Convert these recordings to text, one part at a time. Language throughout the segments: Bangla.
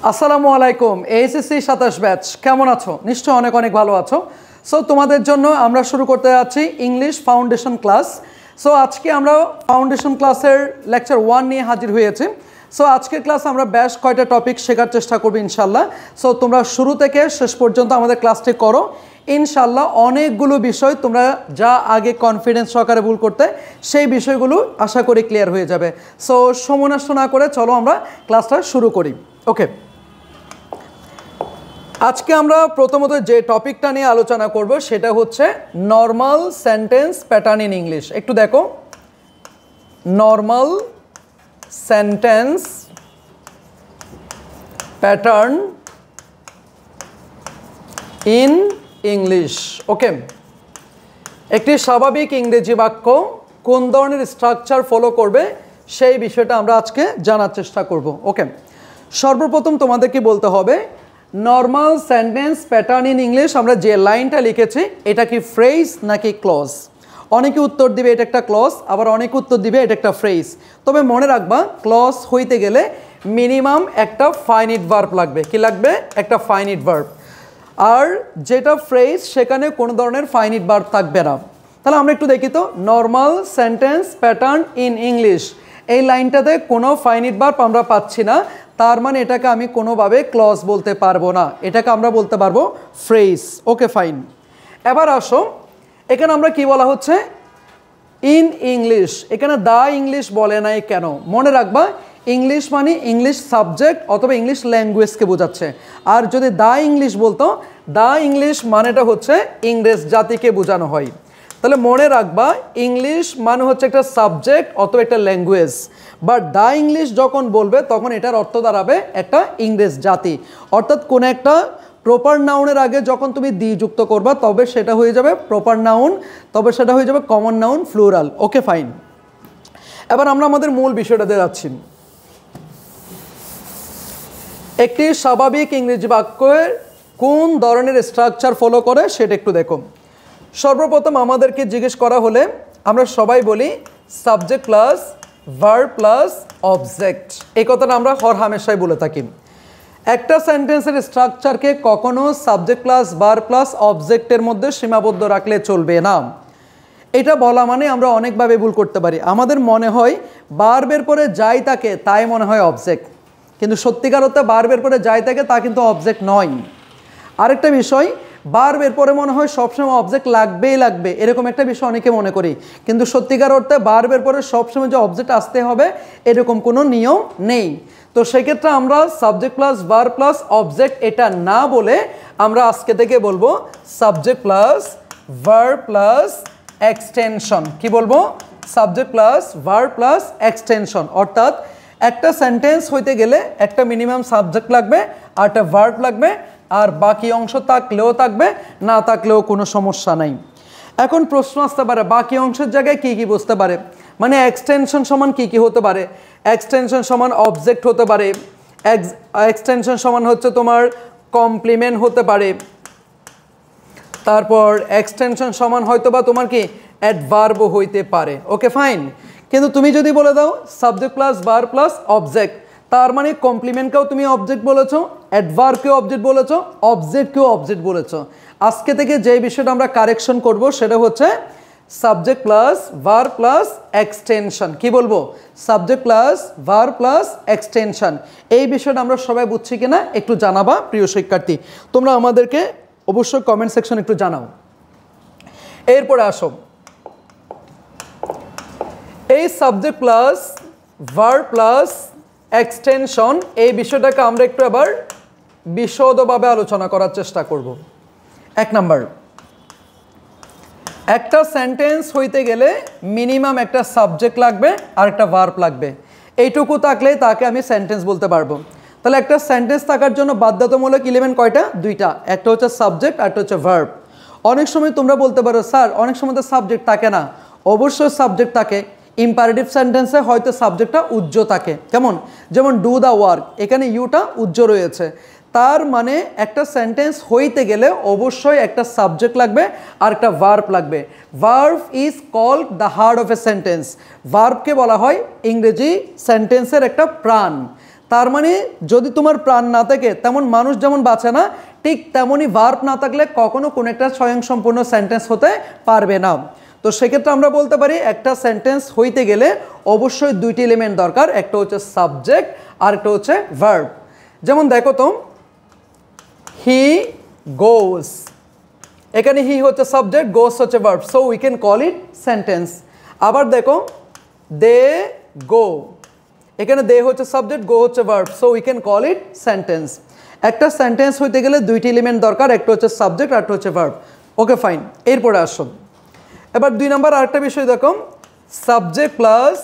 আসসালামু আলাইকুম। এইচএসসি 27 ব্যাচ কেমন আছো? নিশ্চয়ই অনেক অনেক ভালো আছো। সো তোমাদের জন্য আমরা শুরু করতে যাচ্ছি ইংলিশ ফাউন্ডেশন ক্লাস। সো আজকে আমরা ফাউন্ডেশন ক্লাসের লেকচার 1 নিয়ে হাজির হয়েছি। সো আজকের ক্লাস আমরা বেশ কয়টা টপিক শেখার চেষ্টা করব ইনশাল্লাহ। সো তোমরা শুরু থেকে শেষ পর্যন্ত আমাদের ক্লাসটি করো ইনশাল্লাহ। অনেকগুলো বিষয় তোমরা যা আগে কনফিডেন্স সহকারে ভুল করতে, সেই বিষয়গুলো আশা করি ক্লিয়ার হয়ে যাবে। সো সময় নষ্ট না করে চলো আমরা ক্লাসটা শুরু করি। ওকে, আজকে আমরা প্রথমত যে টপিকটা নিয়ে আলোচনা করব সেটা হচ্ছে normal sentence pattern in English. একটু দেখো, normal sentence pattern in English. Okay, একটি স্বাভাবিক ইংরেজি বাক্য কোন ধরনের স্ট্রাকচার ফলো করবে সেই বিষয়টা আমরা আজকে জানার চেষ্টা করব। ওকে, সর্বপ্রথম তোমাদেরকে বলতে হবে normal sentence pattern in English আমরা যে লাইনটা লিখেছি এটা কি ফ্রেজ নাকি ক্লজ। অনেকে উত্তর দিবে এটা একটা ক্লজ, আবার অনেকে উত্তর দিবে এটা একটা ফ্রেজ। তবে মনে রাখবা ক্লজ হইতে গেলে মিনিমাম একটা ফাইনিট ভার্ব লাগবে। কি লাগবে? একটা ফাইনিট ভার্ব। আর যেটা ফ্রেজ সেখানে কোনো ধরনের ফাইনিট ভার্ব থাকবে না। তাহলে আমরা একটু দেখি তো, normal sentence pattern in English এই লাইনটাতে কোনো ফাইনিট ভার্ব আমরা পাচ্ছি না, তার মানে এটাকে আমি কোনোভাবে ক্লজ বলতে পারবো না, এটাকে আমরা বলতে পারবো ফ্রেজ। ওকে ফাইন। এবার আসো, এখানে আমরা কি বলা হচ্ছে ইন ইংলিশ, এখানে দা ইংলিশ বলে নাই কেন? মনে রাখবা ইংলিশ মানে ইংলিশ সাবজেক্ট অথবা ইংলিশ ল্যাঙ্গুয়েজকে বোঝাচ্ছে। আর যদি দা ইংলিশ বলতো, দা ইংলিশ মানেটা হচ্ছে ইংরেজ জাতিকে বোঝানো হয়। তাহলে মনে রাখবা ইংলিশ মানে হচ্ছে একটা সাবজেক্ট অথবা একটা ল্যাঙ্গুয়েজ, বাট দা ইংলিশ যখন বলবে তখন এটার অর্থ দাঁড়াবে একটা ইংরেজ জাতি। অর্থাৎ কোনো একটা প্রপার নাউনের আগে যখন তুমি দি যুক্ত করবা তবে সেটা হয়ে যাবে প্রপার নাউন, তবে সেটা হয়ে যাবে কমন নাউন প্লুরাল। ওকে ফাইন। এবার আমরা আমাদের মূল বিষয়টাতে যাচ্ছি। একটি স্বাভাবিক ইংরেজি বাক্যের কোন ধরনের স্ট্রাকচার ফলো করে সেটা একটু দেখো। সর্বপ্রথম আমাদেরকে জিজ্ঞেস করা হলে আমরা সবাই বলি subject plus verb plus object. এই কথাটা আমরা হর হামেশাই বলে থাকি। একটা সেন্টেন্সের স্ট্রাকচারকে কখনো সাবজেক্ট প্লাস ভার্ব প্লাস অবজেক্টের মধ্যে সীমাবদ্ধ রাখলে চলবে না। এটা বলা মানে আমরা অনেকভাবে ভুল করতে পারি। আমাদের মনে হয় ভার্বের পরে যাই থাকে তাই মনে হয় অবজেক্ট, কিন্তু সত্যিকার অর্থে ভার্বের পরে যাই থাকে তা কিন্তু অবজেক্ট নয়। আরেকটা বিষয়, ভার্বের পরে মনে হয় সবসময় অবজেক্ট লাগবেই লাগবে, এরকম একটা বিষয় অনেকে মনে করি, কিন্তু সত্যিকার অর্থে ভার্বের পরে সবসময় যে অবজেক্ট আসতে হবে এরকম কোনো নিয়ম নেই। তো সেক্ষেত্রে আমরা subject plus verb plus object এটা না বলে আমরা আজকে থেকে বলবো subject plus verb plus extension. কি বলবো? Subject plus verb plus extension. অর্থাৎ একটা সেন্টেন্স হইতে গেলে একটা মিনিমাম সাবজেক্ট লাগবে আর একটা ভার্ব লাগবে, আর বাকি অংশ থাকলেও থাকবে, না থাকলেও কোনো সমস্যা নাই। এখন প্রশ্ন আসতে পারে বাকি অংশের জায়গায় কী কী বসতে পারে, মানে এক্সটেনশন সমান কী কী হতে পারে? এক্সটেনশন সমান অবজেক্ট হতে পারে, এক্সটেনশন সমান হচ্ছে তোমার কমপ্লিমেন্ট হতে পারে, তারপর এক্সটেনশন সমান হয়তো বা তোমার কি অ্যাডভার্বও হইতে পারে। Okay fine. কিন্তু তুমি যদি বলে দাও subject plus verb plus object, তার মানে কমপ্লিমেন্টকেও তুমি অবজেক্ট বলেছো, অ্যাডভার্বকেও অবজেক্ট বলেছো, অবজেক্টকেও অবজেক্ট বলেছো। আজকে থেকে যে বিষয়টা আমরা কারেকশন করব সেটা হচ্ছে subject plus verb plus extension. কি বলবো? Subject plus verb plus extension. এই বিষয়টা আমরা সবাই বুঝছি কিনা একটু জানাবা প্রিয় শিক্ষার্থী। তোমরা আমাদেরকে অবশ্যই কমেন্ট সেকশন একটু জানাও। এরপরে আসো, এই subject plus verb plus extension এই বিষয়টাকে আমরা একটু আবার বিশদভাবে আলোচনা করার চেষ্টা করব। 1 নাম্বার, একটা সেন্টেন্স হইতে গেলে মিনিমাম একটা সাবজেক্ট লাগবে আর একটা ভার্ব লাগবে। এইটুকু থাকলে তাকে আমি সেন্টেন্স বলতে পারবো। তাহলে একটা সেন্টেন্স থাকার জন্য বাধ্যতামূলক এলিমেন্ট কয়টা? 2টা, একটা হচ্ছে সাবজেক্ট আর একটা হচ্ছে ভার্ব। অনেক সময় তোমরা বলতে পারো স্যার অনেক সময় তো সাবজেক্ট থাকে না। অবশ্যই সাবজেক্ট থাকে। ইম্পারেটিভ সেন্টেন্সে হয়তো সাবজেক্টটা উজ্জ থাকে, কেমন? যেমন ডু দ্য ওয়ার্ক, এখানে ইউটা উজ্জ রয়েছে। তার মানে একটা সেন্টেন্স হইতে গেলে অবশ্যই একটা সাবজেক্ট লাগবে আর একটা ভার্ব লাগবে। Verb is called the heart of a sentence. ভার্বকে বলা হয় ইংরেজি সেন্টেন্সের একটা প্রাণ। তার মানে যদি তোমার প্রাণ না থাকে তেমন মানুষ যেমন বাঁচে না, ঠিক তেমনই ভার্ব না থাকলে কখনো কোনো একটা স্বয়ংসম্পূর্ণ সেন্টেন্স হতে পারবে না। তো সেক্ষেত্রে আমরা বলতে পারি একটা সেন্টেন্স হইতে গেলে অবশ্যই দুইটি এলিমেন্ট দরকার, একটা হচ্ছে সাবজেক্ট আর একটা হচ্ছে ভার্ব। যেমন দেখো তো, হি গোস, এখানে হি হচ্ছে সাবজেক্ট, গোস হচ্ছে verb, so we can call it sentence. আবার দেখো দে গো, এখানে দে হচ্ছে সাবজেক্ট, গো হচ্ছে verb, so we can call it sentence. একটা সেন্টেন্স হইতে গেলে দুইটি এলিমেন্ট দরকার, একটা হচ্ছে সাবজেক্ট আর একটা হচ্ছে ভার্ব। ওকে ফাইন, এরপরে আসুন এবার 2 নম্বর আরেকটা বিষয় দেখো, সাবজেক্ট প্লাস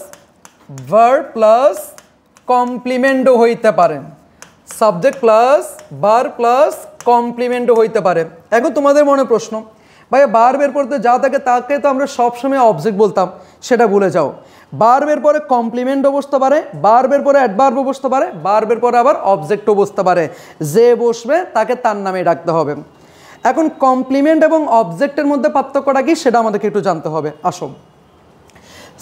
ভার্ব প্লাস কমপ্লিমেন্টও হইতে পারে। সাবজেক্ট প্লাস ভার্ব প্লাস কমপ্লিমেন্টও হইতে পারে। এখন তোমাদের মনে প্রশ্ন, ভাই ভার্বের পরে যা থাকে তাকে তো আমরা সবসময় অবজেক্ট বলতাম, সেটা ভুলে যাও। ভার্বের পরে কমপ্লিমেন্টও বসতে পারে, ভার্বের পরে অ্যাডভার্বও বসতে পারে, ভার্বের পরে আবার অবজেক্টও বসতে পারে। যে বসবে তাকে তার নামে ডাকতে হবে। এখন কমপ্লিমেন্ট এবং অবজেক্টের মধ্যে পার্থক্যটা কি সেটা আমাদেরকে একটু জানতে হবে। আসো,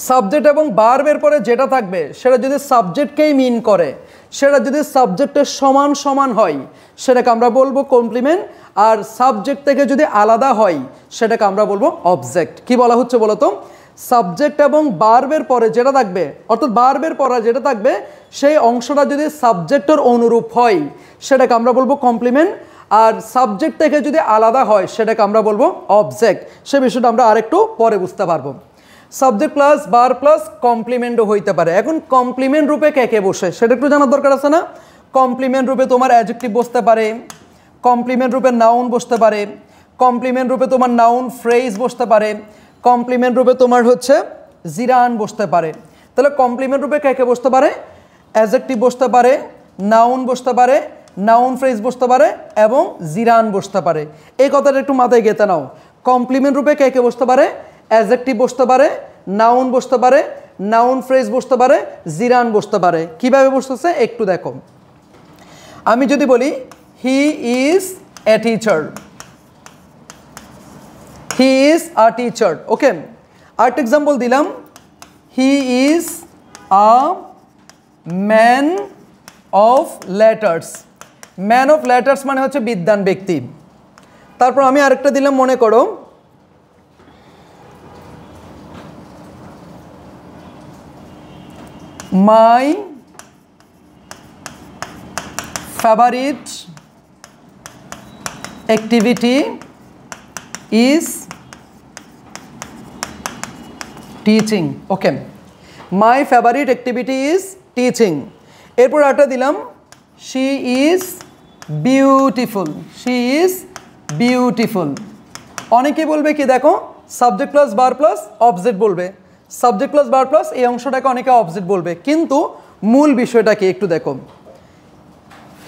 সাবজেক্ট এবং ভার্বের পরে যেটা থাকবে সেটা যদি সাবজেক্টকেই মিন করে, সেটা যদি সাবজেক্টের সমান সমান হয় সেটাকে আমরা বলবো কমপ্লিমেন্ট, আর সাবজেক্ট থেকে যদি আলাদা হয় সেটাকে আমরা বলবো অবজেক্ট। কি বলা হচ্ছে বলো তো, সাবজেক্ট এবং ভার্বের পরে যেটা থাকবে, অর্থাৎ ভার্বের পরে যেটা থাকবে সেই অংশটা যদি সাবজেক্টের অনুরূপ হয় সেটাকে আমরা বলবো কমপ্লিমেন্ট, আর সাবজেক্ট থেকে যদি আলাদা হয় সেটাকে আমরা বলবো অবজেক্ট। সে বিষয়টা আমরা আরেকটু পরে বুঝতে পারবো। সাবজেক্ট প্লাস ভার্ব প্লাস কমপ্লিমেন্টও হইতে পারে। এখন কমপ্লিমেন্ট রূপে কে কে বসে সেটা একটু জানার দরকার আছে না? কমপ্লিমেন্ট রূপে তোমার অ্যাডজেক্টিভ বসতে পারে, কমপ্লিমেন্ট রূপে নাউন বসতে পারে, কমপ্লিমেন্ট রূপে তোমার নাউন ফ্রেজ বসতে পারে, কমপ্লিমেন্ট রূপে তোমার হচ্ছে জিরান বসতে পারে। তাহলে কমপ্লিমেন্ট রূপে কে কে বসতে পারে? অ্যাডজেক্টিভ বসতে পারে, নাউন বসতে পারে, নাউন ফ্রেজ বসতে পারে এবং জিরান বসতে পারে। এই কথাটা একটু মাথায় গেঁথে নাও। কমপ্লিমেন্ট রূপে কে কে বসতে পারে? অ্যাডজেক্টিভ বসতে পারে, নাউন বসতে পারে, নাউন ফ্রেজ বসতে পারে, জিরান বসতে পারে। কিভাবে বসতেছে একটু দেখো। আমি যদি বলি he is a teacher, he is a teacher, okay. আরেকটা এক্সাম্পল দিলাম, he is a man of letters. Man of letters মানে হচ্ছে বিদ্বান ব্যক্তি। তারপর আমি আরেকটা দিলাম, মনে করো my favourite activity is teaching, okay. My favourite activity is teaching. এরপর একটা দিলাম, she is beautiful, she is beautiful. অনেকে বলবে কি দেখো, subject plus verb plus object বলবে, সাবজেক্ট প্লাস ভার্ব প্লাস এই অংশটাকে অনেকে অবজেক্ট বলবে, কিন্তু মূল বিষয়টা কি একটু দেখো।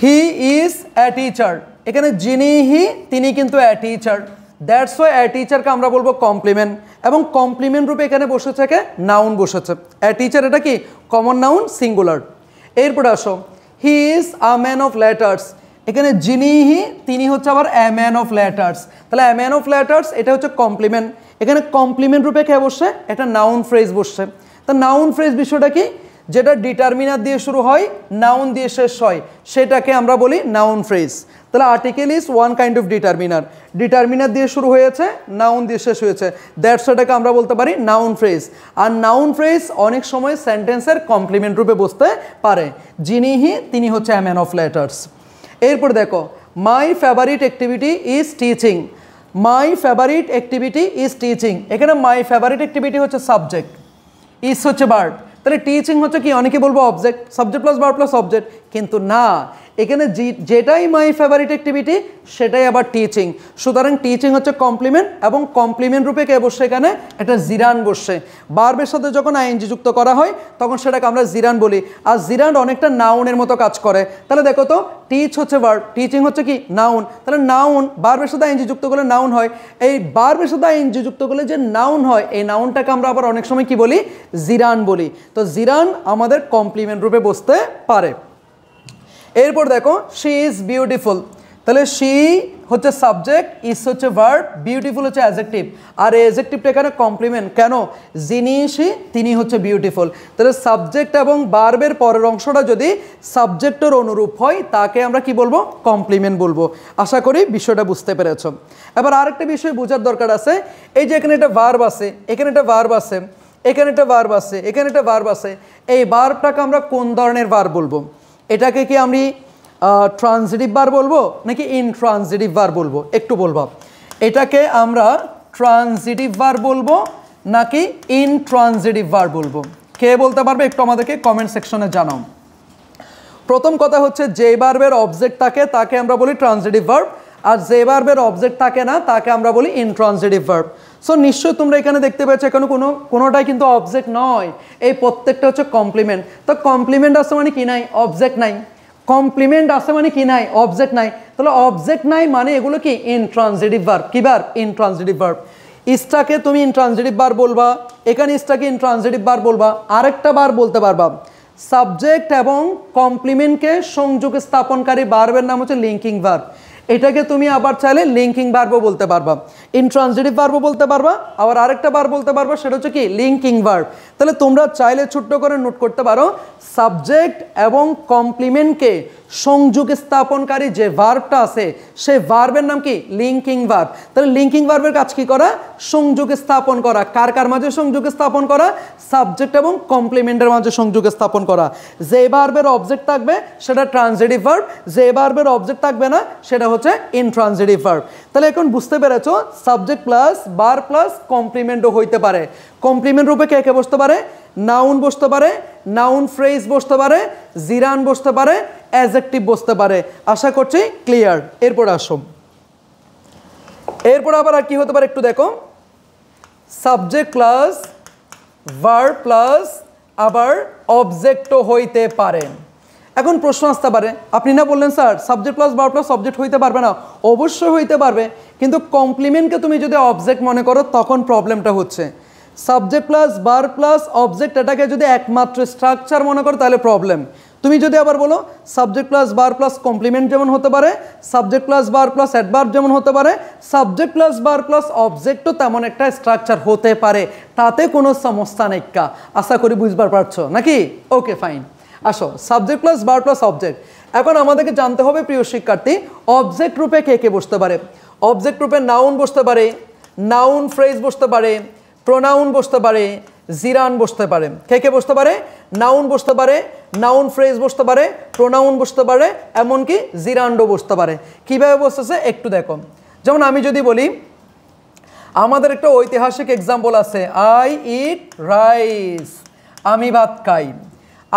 হি ইজ এ টিচার, এখানে যিনি হি তিনি কিন্তু a teacher, that's Y A টিচারকে আমরা বলবো কমপ্লিমেন্ট, এবং কমপ্লিমেন্ট রূপে এখানে বসেছে কে? নাউন বসেছে। এ টিচার এটা কি? Common noun, singular. এরপরে আসো, হি is a man of letters, এখানে যিনি হি তিনি হচ্ছে আবার এ ম্যান অফ লেটার্স। তাহলে এ ম্যান অফ লেটার্স এটা হচ্ছে কমপ্লিমেন্ট, এখানে কমপ্লিমেন্ট রূপে কে বসছে? এটা নাউন ফ্রেজ বসছে। তা নাউন ফ্রেজ বিষয়টা কি? যেটা ডিটারমিনার দিয়ে শুরু হয়, নাউন দিয়ে শেষ হয়, সেটাকে আমরা বলি নাউন ফ্রেজ। তাহলে article is one kind of determiner, determiner দিয়ে শুরু হয়েছে, নাউন দিয়ে শেষ হয়েছে, দ্যাটস এটাকে আমরা বলতে পারি নাউন ফ্রেজ। আর নাউন ফ্রেজ অনেক সময় সেন্টেন্সের কমপ্লিমেন্ট রূপে বসতে পারে। যিনি হি তিনি হচ্ছে এ ম্যান অফ লেটার্স। এরপর দেখো, my favourite activity is teaching, my favourite activity is teaching, এখানে মাই ফেভারিট অ্যাক্টিভিটি হচ্ছে সাবজেক্ট, ইজ হচ্ছে ভার্ব, তাহলে টিচিং হচ্ছে কি? অনেকে বলবো object, subject plus verb plus object, কিন্তু না, এখানে যেটাই মাই ফেভারিট অ্যাক্টিভিটি সেটাই আবার টিচিং। সুতরাং টিচিং হচ্ছে কমপ্লিমেন্ট, এবং কমপ্লিমেন্ট রূপে কে বসছে? এখানে একটা জিরান বসছে। ভার্বের সাথে যখন আইএনজি যুক্ত করা হয় তখন সেটাকে আমরা জিরান বলি, আর জিরান অনেকটা নাউনের মতো কাজ করে। তাহলে দেখো তো, টিচ হচ্ছে ভার্ব, টিচিং হচ্ছে কি? নাউন। তাহলে নাউন ভার্বের সাথে আইএনজি যুক্ত করলে নাউন হয়, এই ভার্বের সাথে আইএনজি যুক্ত করলে যে নাউন হয়, এই নাউনটাকে আমরা আবার অনেক সময় কি বলি? জিরান বলি। তো জিরান আমাদের কমপ্লিমেন্ট রূপে বসতে পারে। এরপর দেখো, শি ইজ বিউটিফুল, তাহলে শি হচ্ছে সাবজেক্ট, ইজ হচ্ছে ভার্ব, বিউটিফুল হচ্ছে অ্যাডজেক্টিভ, আর এই অ্যাডজেক্টিভটা এখানে কমপ্লিমেন্ট। কেন? যিনি সে তিনি হচ্ছে বিউটিফুল। তাহলে সাবজেক্ট এবং ভার্বের পরের অংশটা যদি সাবজেক্টের অনুরূপ হয় তাকে আমরা কি বলবো? কমপ্লিমেন্ট বলবো। আশা করি বিষয়টা বুঝতে পেরেছো। এবার আরেকটা বিষয় বোঝার দরকার আছে, এই যে এখানে একটা ভার্ব আছে, এখানে একটা ভার্ব আছে, এখানে একটা ভার্ব আছে, এখানে একটা ভার্ব আছে, এই ভার্বটাকে আমরা কোন ধরনের ভার্ব বলবো? এটাকে কি আমি ট্রানজিটিভ ভার্ব বলবো নাকি ইনট্রানজিটিভ ভার্ব বলবো? একটু বলবো, এটাকে আমরা ট্রানজিটিভ ভার্ব বলবো নাকি ইনট্রানজিটিভ ভার্ব বলবো? কে বলতে পারবে একটু আমাদেরকে কমেন্ট সেকশনে জানাও। প্রথম কথা হচ্ছে যে ভার্বের অবজেক্ট থাকে তাকে আমরা বলি ট্রানজিটিভ ভার্ব, আর যে ভার্বের অবজেক্ট থাকে না তাকে আমরা বলি ইনট্রানজিটিভ ভার্ব। সো নিশ্চয়ই তোমরা এখানে দেখতে পেয়েছো এখানে কোনোটাই কিন্তু অবজেক্ট নয়, এই প্রত্যেকটা হচ্ছে কমপ্লিমেন্ট। তো কমপ্লিমেন্ট আছে মানে কি নাই? অবজেক্ট নাই। কমপ্লিমেন্ট আছে মানে কি নাই? অবজেক্ট নাই। তাহলে অবজেক্ট নাই মানে এগুলো কি? Intransitive verb. কি ভার্ব? Intransitive verb. ইজটাকে তুমি ইনট্রানজিটিভ ভার্ব বলবা, এখানে ইজটাকে ইনট্রানজিটিভ ভার্ব বলবা। আরেকটা ভার্ব বলতে পারবা, সাবজেক্ট এবং কমপ্লিমেন্টকে সংযোগ স্থাপনকারী ভার্বের নাম হচ্ছে লিঙ্কিং ভার্ব। এটাকে তুমি আবার চাইলে লিঙ্কিং ভার্বও বলতে পারবা, ইনট্রানজিটিভ ভার্বও বলতে পারবা, আবার আরেকটা ভার্ব বলতে পারবা, সেটা হচ্ছে কি? Linking verb. তাহলে তোমরা চাইলে ছোট্ট করে নোট করতে পারো, সাবজেক্ট এবং কমপ্লিমেন্টকে সংযোগ স্থাপনকারী যে ভার্বটা আছে সেই ভার্বের নাম কি? Linking verb. তাহলে লিঙ্কিং ভার্বের কাজ কি করা? সংযোগ স্থাপন করা। কার কার মাঝে সংযোগ স্থাপন করা? সাবজেক্ট এবং কমপ্লিমেন্টের মাঝে সংযোগ স্থাপন করা। যে ভার্বের অবজেক্ট থাকবে সেটা ট্রানজিটিভ ভার্ব, যে ভার্বের অবজেক্ট থাকবে না সেটা হচ্ছে ইনট্রানজিটিভ ভার্ব। তাহলে এখন বুঝতে পেরেছো সাবজেক্ট প্লাস ভার্ব প্লাস কমপ্লিমেন্টও হইতে পারে। কমপ্লিমেন্ট রূপে কে কে বসতে পারে? নাউন বসতে পারে, নাউন ফ্রেজ বসতে পারে, জিরান বসতে পারে, অ্যাডজেক্টিভ বসতে পারে। আশা করছি ক্লিয়ার। এরপর আসো, এরপর আবার আর কি হতে পারে একটু দেখো, সাবজেক্ট প্লাস ভার্ব প্লাস আবার অবজেক্টও হইতে পারে। এখন প্রশ্ন আসতে পারে, আপনি না বললেন sir subject plus verb plus object হইতে পারবে না? অবশ্যই হইতে পারবে, কিন্তু কমপ্লিমেন্টকে তুমি যদি অবজেক্ট মনে করো তখন প্রবলেমটা হচ্ছে। Subject plus verb plus object এটাকে যদি একমাত্র স্ট্রাকচার মনে করো তাহলে প্রবলেম। তুমি যদি আবার বলো subject plus verb plus complement যেমন হতে পারে, subject plus verb plus adverb যেমন হতে পারে, সাবজেক্ট প্লাস ভার্ব প্লাস অবজেক্টও তেমন একটা স্ট্রাকচার হতে পারে, তাতে কোনো সমস্যা নেই। আশা করি বুঝবার পারছো নাকি? Okay fine. আসো, subject plus verb plus object. এখন আমাদেরকে জানতে হবে প্রিয় শিক্ষার্থী, অবজেক্ট রূপে কে কে বসতে পারে? অবজেক্ট রূপে নাউন বসতে পারে, নাউন ফ্রেজ বসতে পারে, প্রোনাউন বসতে পারে, জিরান বসতে পারে। কে কে বসতে পারে? নাউন বসতে পারে, নাউন ফ্রেজ বসতে পারে, প্রোনাউন বসতে পারে, এমনকি জিরান্ডও বসতে পারে। কীভাবে বসতেছে একটু দেখো। যেমন আমি যদি বলি, আমাদের একটা ঐতিহাসিক এক্সাম্পল আছে, আই ইট রাইস, আমি ভাত খাই।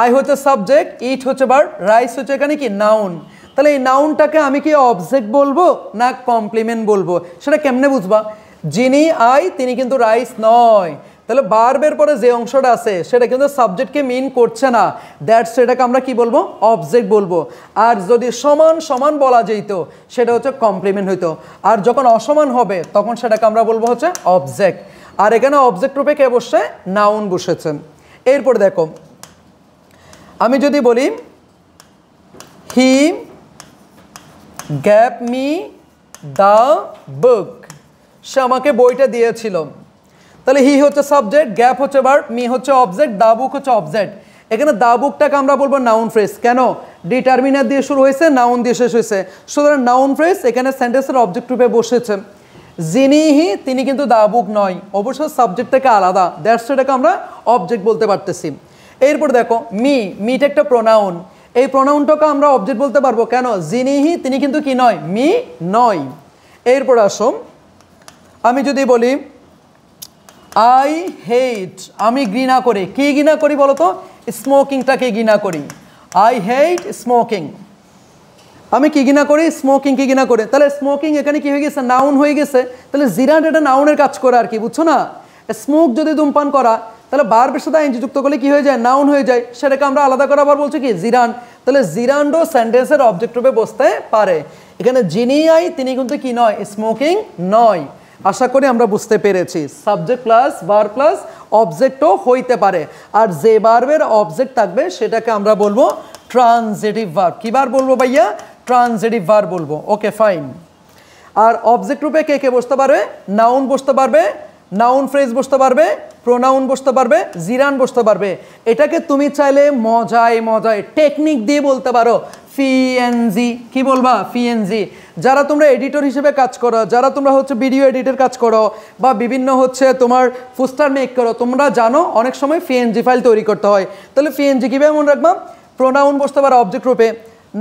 আই হচ্ছে সাবজেক্ট, ইট হচ্ছে ভার্ব, রাইস হচ্ছে এখানে কি? নাউন। তাহলে এই নাউনটাকে আমি কি অবজেক্ট বলবো না কমপ্লিমেন্ট বলবো? সেটা কেমনে বুঝবা? যিনি আই তিনি কিন্তু রাইস নয়, তাহলে ভার্বের পরে যে অংশটা আছে সেটা কিন্তু সাবজেক্টকে মিন করছে না, দ্যাটস সেটাকে আমরা কি বলবো? অবজেক্ট বলবো। আর যদি সমান সমান বলা যেত সেটা হচ্ছে কমপ্লিমেন্ট হইতো, আর যখন অসমান হবে তখন সেটাকে আমরা বলবো হচ্ছে অবজেক্ট। আর এখানে অবজেক্ট রূপে কে বসছে? নাউন বসেছেন। এরপর দেখো, আমি যদি বলি he gave me the book, সে আমাকে বইটা দিয়েছিল। তাহলে হি হচ্ছে সাবজেক্ট, গ্যাপ হচ্ছে ভার্ব, মি হচ্ছে অবজেক্ট, দা বুক হচ্ছে অবজেক্ট। এখানে দা বুকটাকে আমরা বলবো নাউন ফ্রেজ। কেন? ডিটারমিনার দিয়ে শুরু হয়েছে, নাউন দিয়ে শেষ হয়েছে, সুতরাং নাউন ফ্রেজ এখানে সেন্টেন্সের অবজেক্ট রূপে বসেছে। যিনি হি তিনি কিন্তু দা বুক নয়, অবশ্য সাবজেক্ট থেকে আলাদা, দ্যাটস এটাকে আমরা অবজেক্ট বলতে পারতেছি। এরপর দেখো মি, মিটা একটা প্রোনাউন, এই প্রোনাউনটাকে আমরা অবজেক্ট বলতে পারবো। কেন? যিনি হি তিনি কিন্তু কি নয়? মি নয়। এরপর আসো, আমি যদি বলি আই হেট, আমি ঘৃণা করি। কি ঘৃণা করি বলো তো? স্মোকিংটাকে ঘৃণা করি। আই হেট স্মোকিং, আমি কি ঘৃণা করি? স্মোকিং কি ঘৃণা করে। তাহলে স্মোকিং এখানে কি হয়ে গেছে? নাউন হয়ে গেছে। তাহলে জিরান এটা নাউনের কাজ করে আর কি, বুঝছো না? স্মোক যদি ধূমপান করা, তাহলে ভার্বের সাথে আইএনজি যুক্ত করলে কি হয়ে যায়? নাউন হয়ে যায়, সেটাকে আমরা আলাদা করে আবার বলছি কি? জিরান। তাহলে জিরান্ডও সেন্টেন্সের অবজেক্ট রূপে বসতে পারে। এখানে যিনি আই তিনি কিন্তু কি নয়? স্মোকিং নয়। আশা করি আমরা বুঝতে পেরেছি সাবজেক্ট প্লাস ভার্ব প্লাস অবজেক্টও হইতে পারে, আর যে ভার্বের অবজেক্ট থাকবে সেটাকে আমরা বলবো ট্রানজিটিভ ভার্ব। কি ভার্ব বলবো ভাইয়া? ট্রানজিটিভ ভার্ব বলবো। Okay fine. আর অবজেক্ট রূপে কে কে বসতে পারবে? নাউন বসতে পারবে, নাউন ফ্রেজ বসতে পারবে, প্রোনাউন বসতে পারবে, জিরান বসতে পারবে। এটাকে তুমি চাইলে মজায় মজায় টেকনিক দিয়ে বলতে পারো ফিএনজি। কি বলবা? ফিএনজি। যারা তোমরা এডিটর হিসেবে কাজ করো, যারা তোমরা হচ্ছে ভিডিও এডিটের কাজ করো বা বিভিন্ন হচ্ছে তোমার পোস্টার মেক করো, তোমরা জানো অনেক সময় ফিএনজি ফাইল তৈরি করতে হয়। তাহলে ফিএনজি কীভাবে মনে রাখবা? প্রোনাউন বসতে পারে অবজেক্ট রূপে,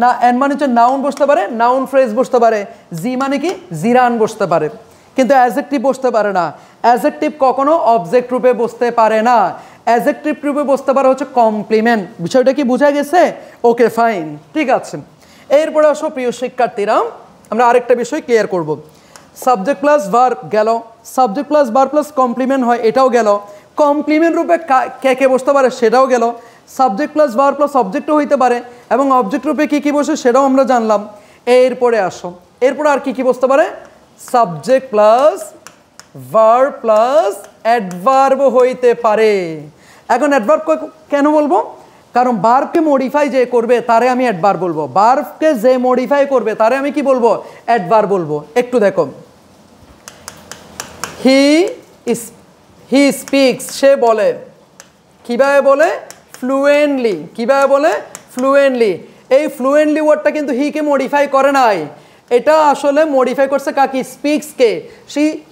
না এন মানে হচ্ছে নাউন বসতে পারে, নাউন ফ্রেজ বসতে পারে, জি মানে কি জিরান বসতে পারে, কিন্তু অ্যাডজেক্টিভ বসতে পারে না। অ্যাডজেক্টিভ কখনো অবজেক্ট রূপে বসতে পারে না। অ্যাডজেক্টিভ রূপে বসতে পারে হচ্ছে কমপ্লিমেন্ট। বিষয়টা কি বোঝা গেছে? ওকে ফাইন, ঠিক আছে। এরপরে আসো প্রিয় শিক্ষার্থীরা, আমরা আরেকটা বিষয় ক্লিয়ার করব। সাবজেক্ট প্লাস ভার্ব গেল, subject plus verb plus complement হয়, এটাও গেল। কমপ্লিমেন্ট রূপে কে কে বসতে পারে সেটাও গেল। সাবজেক্ট প্লাস ভার্ব প্লাস অবজেক্টও হইতে পারে, এবং অবজেক্ট রূপে কী কী বসে সেটাও আমরা জানলাম। এরপরে আসো, এরপরে আর কি কি বসতে পারে? Subject plus verb plus adverb হইতে পারে। এখন অ্যাডভার্ব কেন বলবো? কারণ ভার্বকে মডিফাই যে করবে তারে আমি অ্যাডভার্ব বলবো, ভার্বকে যে মডিফাই করবে তারে আমি কি বলবো? অ্যাডভার্ব বলবো। একটু দেখো, হি স্পিক্স, সে বলে। কিভাবে বলে? ফ্লুয়েন্টলি। কিভাবে বলে? ফ্লুয়েন্টলি। এই ফ্লুয়েন্টলি ওয়ার্ডটা কিন্তু হিকে মডিফাই করে নাই, এটা আসলে মডিফাই করছে কাকে? স্পিক্সকে।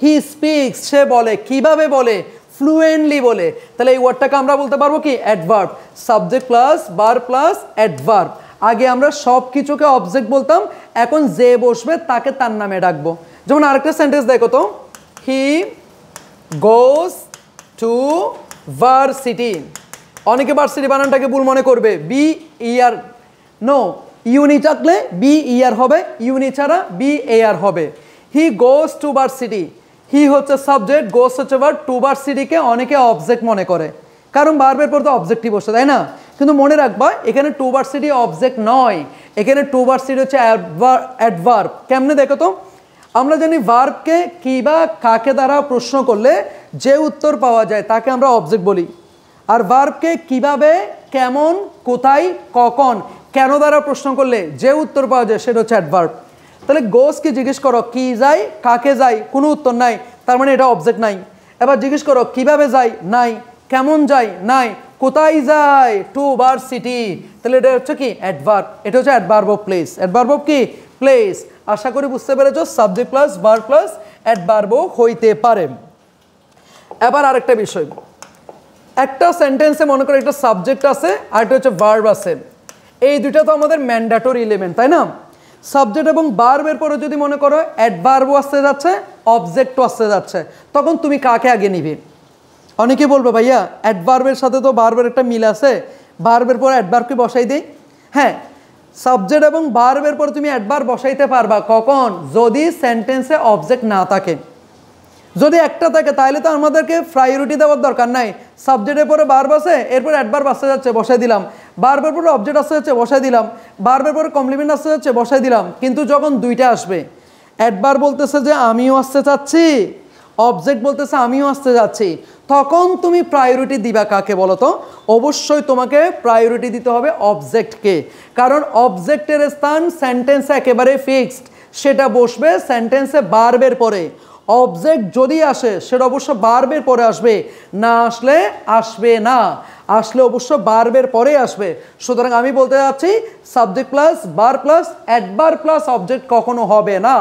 হি স্পিক্স, সে বলে। কিভাবে বলে? ফ্লুয়েন্টলি বলে। তাহলে এই ওয়ার্ডটাকে আমরা বলতে পারবো কি? Adverb. Subject plus verb plus adverb. আগে আমরা সব কিছুকে অবজেক্ট বলতাম, এখন যে বসবে তাকে তার নামে ডাকবো। যেমন আরেকটা সেন্টেন্স দেখো তো, হি গোস টু ভার্সিটি। অনেকে ভার্সিটি বানানটাকে ভুল মনে করবে, বি ইয়ার, নো, ইউনি থাকলে বি ইয়ার হবে, ইউনি ছাড়া বি এয়ার হবে। হি গোস টু ভার্সিটি, হি হচ্ছে সাবজেক্ট, গোস হচ্ছে ভার্ব, টু ভার্সিটিকে অনেকে অবজেক্ট মনে করে, কারণ ভার্বের পর তো অবজেক্টই বসে, তাই না? কিন্তু মনে রাখবা এখানে টু ভার্সিটি অবজেক্ট নয়, এখানে টু ভার্সিটি হচ্ছে অ্যাডভার্ব। কেমনে দেখো তো? আমরা জানি ভার্বকে কি বা কাকে দ্বারা প্রশ্ন করলে যে উত্তর পাওয়া যায় তাকে আমরা অবজেক্ট বলি, আর ভার্বকে কিভাবে, কেমন, কোথায়, কখন, কেন দ্বারা প্রশ্ন করলে যে উত্তর পাওয়া যায় সেটা হচ্ছে অ্যাডভার্ব। তাহলে গোসকে জিজ্ঞেস করো কি যায়, কাকে যায়, কোনো উত্তর নাই, তার মানে এটা অবজেক্ট নাই। এবার জিজ্ঞেস করো কিভাবে যায়, নাই। কেমন যায়, নাই। কোথায় যায়, টু ভার্সিটি, তাহলে এটা হচ্ছে কি? অ্যাডভার্ব। এটা হচ্ছে adverb of place. Adverb of কি? প্লেস। আশা করি বুঝতে পেরেছো, subject plus verb plus adverb হইতে পারে। এবার আরেকটা বিষয়, একটা সেন্টেন্সে মনে করো একটা সাবজেক্ট আছে আর একটা হচ্ছে ভার্ব আছে, এই দুইটা তো আমাদের ম্যান্ডেটরি এলিমেন্ট, তাই না? সাবজেক্ট এবং ভার্বের পরে যদি মনে করো অ্যাডভার্বও আসতে যাচ্ছে, অবজেক্টও আসতে যাচ্ছে, তখন তুমি কাকে আগে নিবে? অনেকে বলবে ভাইয়া অ্যাডভার্বের সাথে তো ভার্বের একটা মিল আছে, ভার্বের পর অ্যাডভার্বকে বসাই দেই। হ্যাঁ, সাবজেক্ট এবং ভার্বের পর তুমি অ্যাডভার্ব বসাইতে পারবা কখন? যদি সেন্টেন্সে অবজেক্ট না থাকে। যদি একটা থাকে তাহলে তো আমাদেরকে প্রায়োরিটি দেওয়ার দরকার নাই। সাবজেক্টের পরে ভার্ব আছে, এরপর অ্যাডভার্ব আসতে যাচ্ছে, বসাই দিলাম। ভার্বের পরে অবজেক্ট আসতে যাচ্ছে, বসাই দিলাম। ভার্বের পরে কমপ্লিমেন্ট আসতে যাচ্ছে, বসাই দিলাম। কিন্তু যখন দুইটা আসবে, অ্যাডভার্ব বলতেছে যে আমিও আসতে চাচ্ছি, অবজেক্ট বলতেছে আমিও আসতে যাচ্ছি, তখন তুমি প্রায়োরিটি দিবা কাকে বলো তো? অবশ্যই তোমাকে প্রায়োরিটি দিতে হবে অবজেক্টকে, কারণ অবজেক্টের স্থান সেন্টেন্সে একেবারে ফিক্সড, সেটা বসবে সেন্টেন্সে ভার্বের পরে। অবজেক্ট যদি আসে সেটা অবশ্য ভার্বের পরে আসবে, না আসলে আসবে না, আসলে অবশ্য ভার্বের পরে আসবে। সুতরাং আমি বলতে যাচ্ছি subject plus verb plus adverb plus object কখনো হবে না,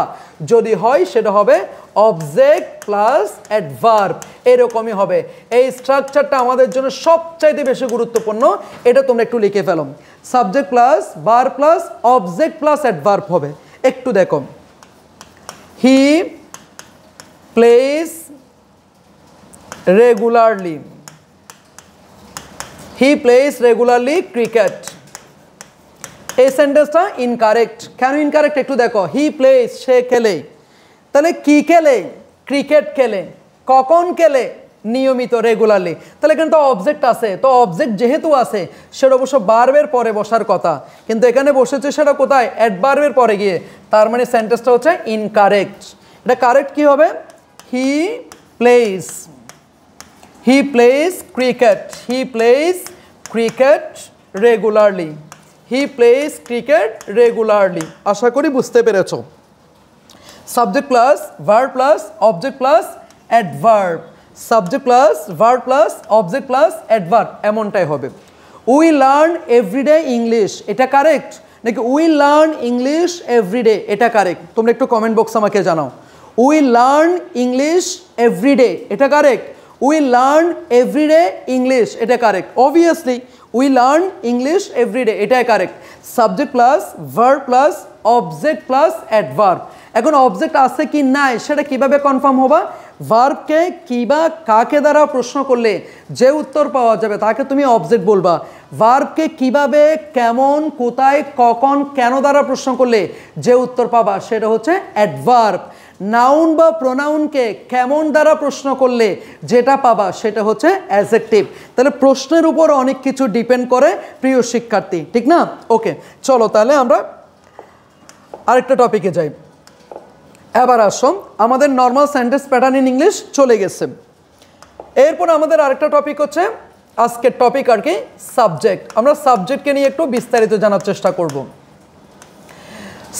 যদি হয় সেটা হবে অবজেক্ট প্লাস অ্যাডভার্ব, এরকমই হবে। এই স্ট্রাকচারটা আমাদের জন্য সবচাইতে বেশি গুরুত্বপূর্ণ, এটা তোমরা একটু লিখে ফেলো। Subject plus verb plus object plus adverb হবে। একটু দেখো, হি plays regularly, he plays regularly cricket। এই সেন্টেন্সটা ইনকারেক্ট। কেন ইনকারেক্ট একটু দেখো, হি প্লেস, সে খেলে, তাহলে কি খেলে? ক্রিকেট খেলে। কখন খেলে? নিয়মিত, রেগুলারলি। তাহলে এখানে তো অবজেক্ট আছে, তো অবজেক্ট যেহেতু আছে সেটা অবশ্য ভার্বের পরে বসার কথা, কিন্তু এখানে বসেছে সেটা কোথায়? অ্যাডভার্বের পরে গিয়ে, তার মানে সেন্টেন্সটা হচ্ছে ইনকারেক্ট। এটা কারেক্ট কি হবে? He plays cricket, he plays cricket regularly, he plays cricket regularly. আশা করি বুঝতে পেরেছো। Subject plus verb plus object plus adverb, subject plus verb plus object plus adverb, এমনটাই হবে। উই লার্ন এভরিডে ইংলিশ, এটা কারেক্ট নাকি উই লার্ন ইংলিশ এভরিডে, এটা কারেক্ট? তোমরা একটু কমেন্ট বক্স আমাকে জানাও। উই লার্ন ইংলিশ এভরিডে, এটা correct? We learn everyday English, এটা correct? Obviously we learn English everyday, এটাই correct. Subject plus verb plus object plus adverb. এখন অবজেক্ট আছে কি নাই সেটা কিভাবে কনফার্ম হবা? ভার্বকে কি বা কাকে দ্বারা প্রশ্ন করলে যে উত্তর পাওয়া যাবে তাকে তুমি অবজেক্ট বলবা। ভার্বকে কিভাবে, কেমন, কোথায়, কখন, কেন দ্বারা প্রশ্ন করলে যে উত্তর পাবা সেটা হচ্ছে অ্যাডভার্ব। নাউন বা প্রোনাউনকে কেমন দ্বারা প্রশ্ন করলে যেটা পাবা সেটা হচ্ছে অ্যাডজেক্টিভ। তাহলে প্রশ্নের উপর অনেক কিছু ডিপেন্ড করে প্রিয় শিক্ষার্থী, ঠিক না? ওকে, চলো তাহলে আমরা আরেকটা টপিকে যাই। এবার আসো, আমাদের normal sentence pattern in English চলে গেছে। এরপর আমাদের আরেকটা টপিক হচ্ছে আজকের টপিক আর কি সাবজেক্ট। আমরা সাবজেক্টকে নিয়ে একটু বিস্তারিত জানার চেষ্টা করব।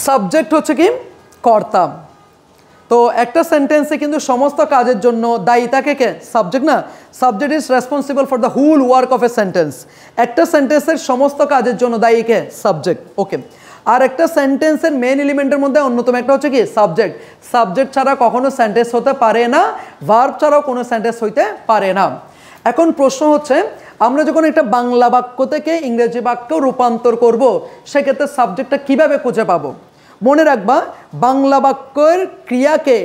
সাবজেক্ট হচ্ছে কি কর্তা। তো একটা সেন্টেন্সে কিন্তু সমস্ত কাজের জন্য দায়ী থাকে কে? সাবজেক্ট না? Subject is responsible for the whole work of a sentence. একটা সেন্টেন্সের সমস্ত কাজের জন্য দায়ী কে? সাবজেক্ট। ওকে, আর একটা সেন্টেন্সের মেন এলিমেন্টের মধ্যে অন্যতম একটা হচ্ছে কি সাবজেক্ট। সাবজেক্ট ছাড়া কখনো সেন্টেন্স হতে পারে না, ভার্ব ছাড়াও কোনো সেন্টেন্স হইতে পারে না। এখন প্রশ্ন হচ্ছে, আমরা যখন একটা বাংলা বাক্য থেকে ইংরেজি বাক্য রূপান্তর করব সেক্ষেত্রে সাবজেক্টটা কিভাবে খুঁজে পাবো? মনে রাখবা, বাংলা বাক্যের ক্রিয়াকে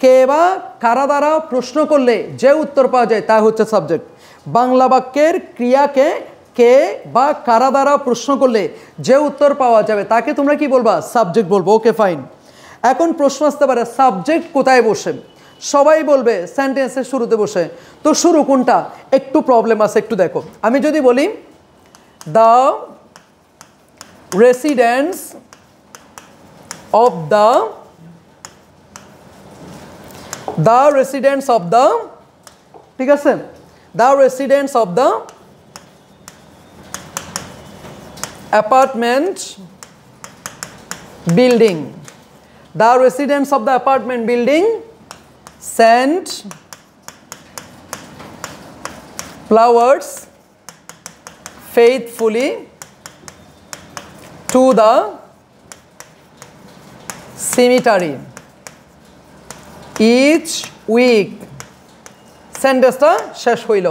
কে বা কারা দ্বারা প্রশ্ন করলে যে উত্তর পাওয়া যায় তা হচ্ছে সাবজেক্ট। বাংলা বাক্যের ক্রিয়াকে কে বা কারা দ্বারা প্রশ্ন করলে যে উত্তর পাওয়া যাবে তাকে তোমরা কি বলবা? সাবজেক্ট বলবো। Okay fine. এখন প্রশ্ন আসতে পারে সাবজেক্ট কোথায় বসে? সবাই বলবে সেন্টেন্সের শুরুতে বসে। তো শুরু কোনটা? একটু প্রবলেম আছে, একটু দেখো। আমি যদি বলি the residence of the residents of the, ঠিক আছে, the residents of the apartment building, the residents of the apartment building sent flowers faithfully to the cemetery each week. সেন্টেন্সটা শেষ হইল।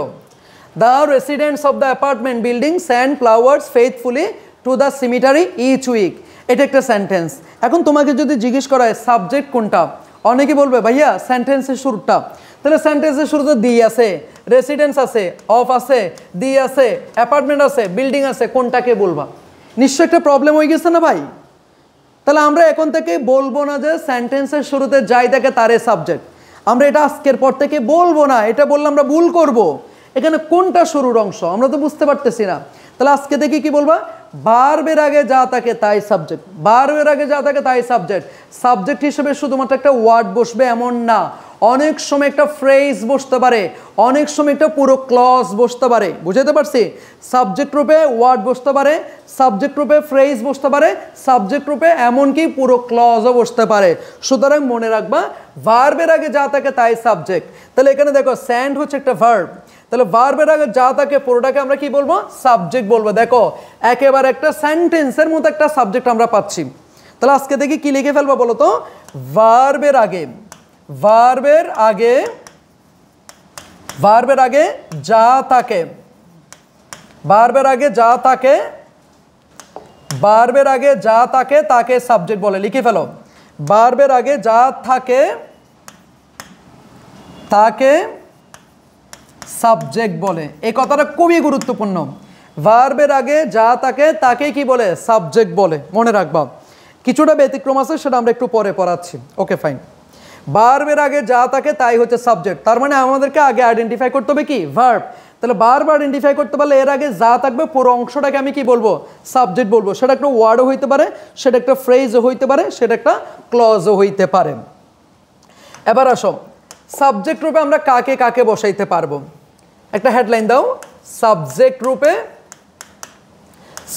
The residents of the apartment building send flowers faithfully to the cemetery each week. এটা একটা সেন্টেন্স। এখন তোমাকে যদি জিজ্ঞেস করা হয় সাবজেক্ট কোনটা, অনেকে বলবে ভাইয়া সেন্টেন্সের শুরুটা। তাহলে সেন্টেন্সের শুরুতে দি আছে, রেসিডেন্স আছে, অফ আছে, দি আছে, অ্যাপার্টমেন্ট আছে, বিল্ডিং আছে, কোনটাকে বলবা? নিশ্চয় একটা প্রবলেম হয়ে গেছে না ভাই? তাহলে আমরা এখন থেকে বলবো না যে সেন্টেন্সের শুরুতে যাই থাকে তারে সাবজেক্ট। আমরা এটা আজকের পর থেকে বলবো না, এটা বললে আমরা ভুল করব। এখানে কোনটা শুরুর অংশ আমরা তো বুঝতে পারতেছি না। তাহলে আজকে থেকে কি বলবা? ভার্বের আগে যা থাকে তাই সাবজেক্ট। ভার্বের আগে যা থাকে তাই সাবজেক্ট। সাবজেক্ট হিসেবে শুধুমাত্র একটা ওয়ার্ড বসবে এমন না, অনেক সময় একটা ফ্রেজ বসতে পারে, অনেক সময় একটা পুরো ক্লজ বসতে পারে। বুঝাতে পারছি? সাবজেক্ট রূপে ওয়ার্ড বসতে পারে, সাবজেক্ট রূপে ফ্রেজ বসতে পারে, সাবজেক্ট রূপে এমনকি পুরো ক্লজও বসতে পারে। সুতরাং মনে রাখবা ভার্বের আগে যা থাকে তাই সাবজেক্ট। তাহলে এখানে দেখো স্যান্ড হচ্ছে একটা ভার্ব, তাহলে ভার্বের আগে যা থাকে পুরোটাকে আমরা কি বলবো? সাবজেক্ট বলবো। দেখো একেবারে একটা সেন্টেন্সের মতো একটা সাবজেক্ট আমরা পাচ্ছি। তাহলে আজকে দেখি কি লিখে ফেলবো বলো তো? ভার্বের আগে, ভার্বের আগে, ভার্বের আগে যা থাকে, ভার্বের আগে যা থাকে, ভার্বের আগে যা থাকে তাকে সাবজেক্ট বলে। লিখে ফেলো, ভার্বের আগে যা থাকে তাকে সাবজেক্ট বলে। এই কথাটা খুবই গুরুত্বপূর্ণ। ভার্বের আগে যা থাকে তাকে কি বলে? সাবজেক্ট বলে। মনে রাখবা। কিছুটা ব্যতিক্রম আছে, সেটা আমরা একটু পরে পড়াচ্ছি। Okay fine. ভার্বের আগে যা থাকে তাই হচ্ছে সাবজেক্ট। তার মানে আমাদেরকে আগে আইডেন্টিফাই করতে হবে কি? ভার্ব। তাহলে ভার্ব আইডেন্টিফাই করতে পারলে এর আগে যা থাকবে পুরো অংশটাকে আমি কি বলবো? সাবজেক্ট বলবো। সেটা একটা ওয়ার্ডও হইতে পারে, সেটা একটা ফ্রেজও হইতে পারে, সেটা একটা ক্লজও হইতে পারে। এবার আসো, সাবজেক্ট রূপে আমরা কাকে কাকে বসাইতে পারবো? একটা হেডলাইন দাও। সাবজেক্ট রূপে,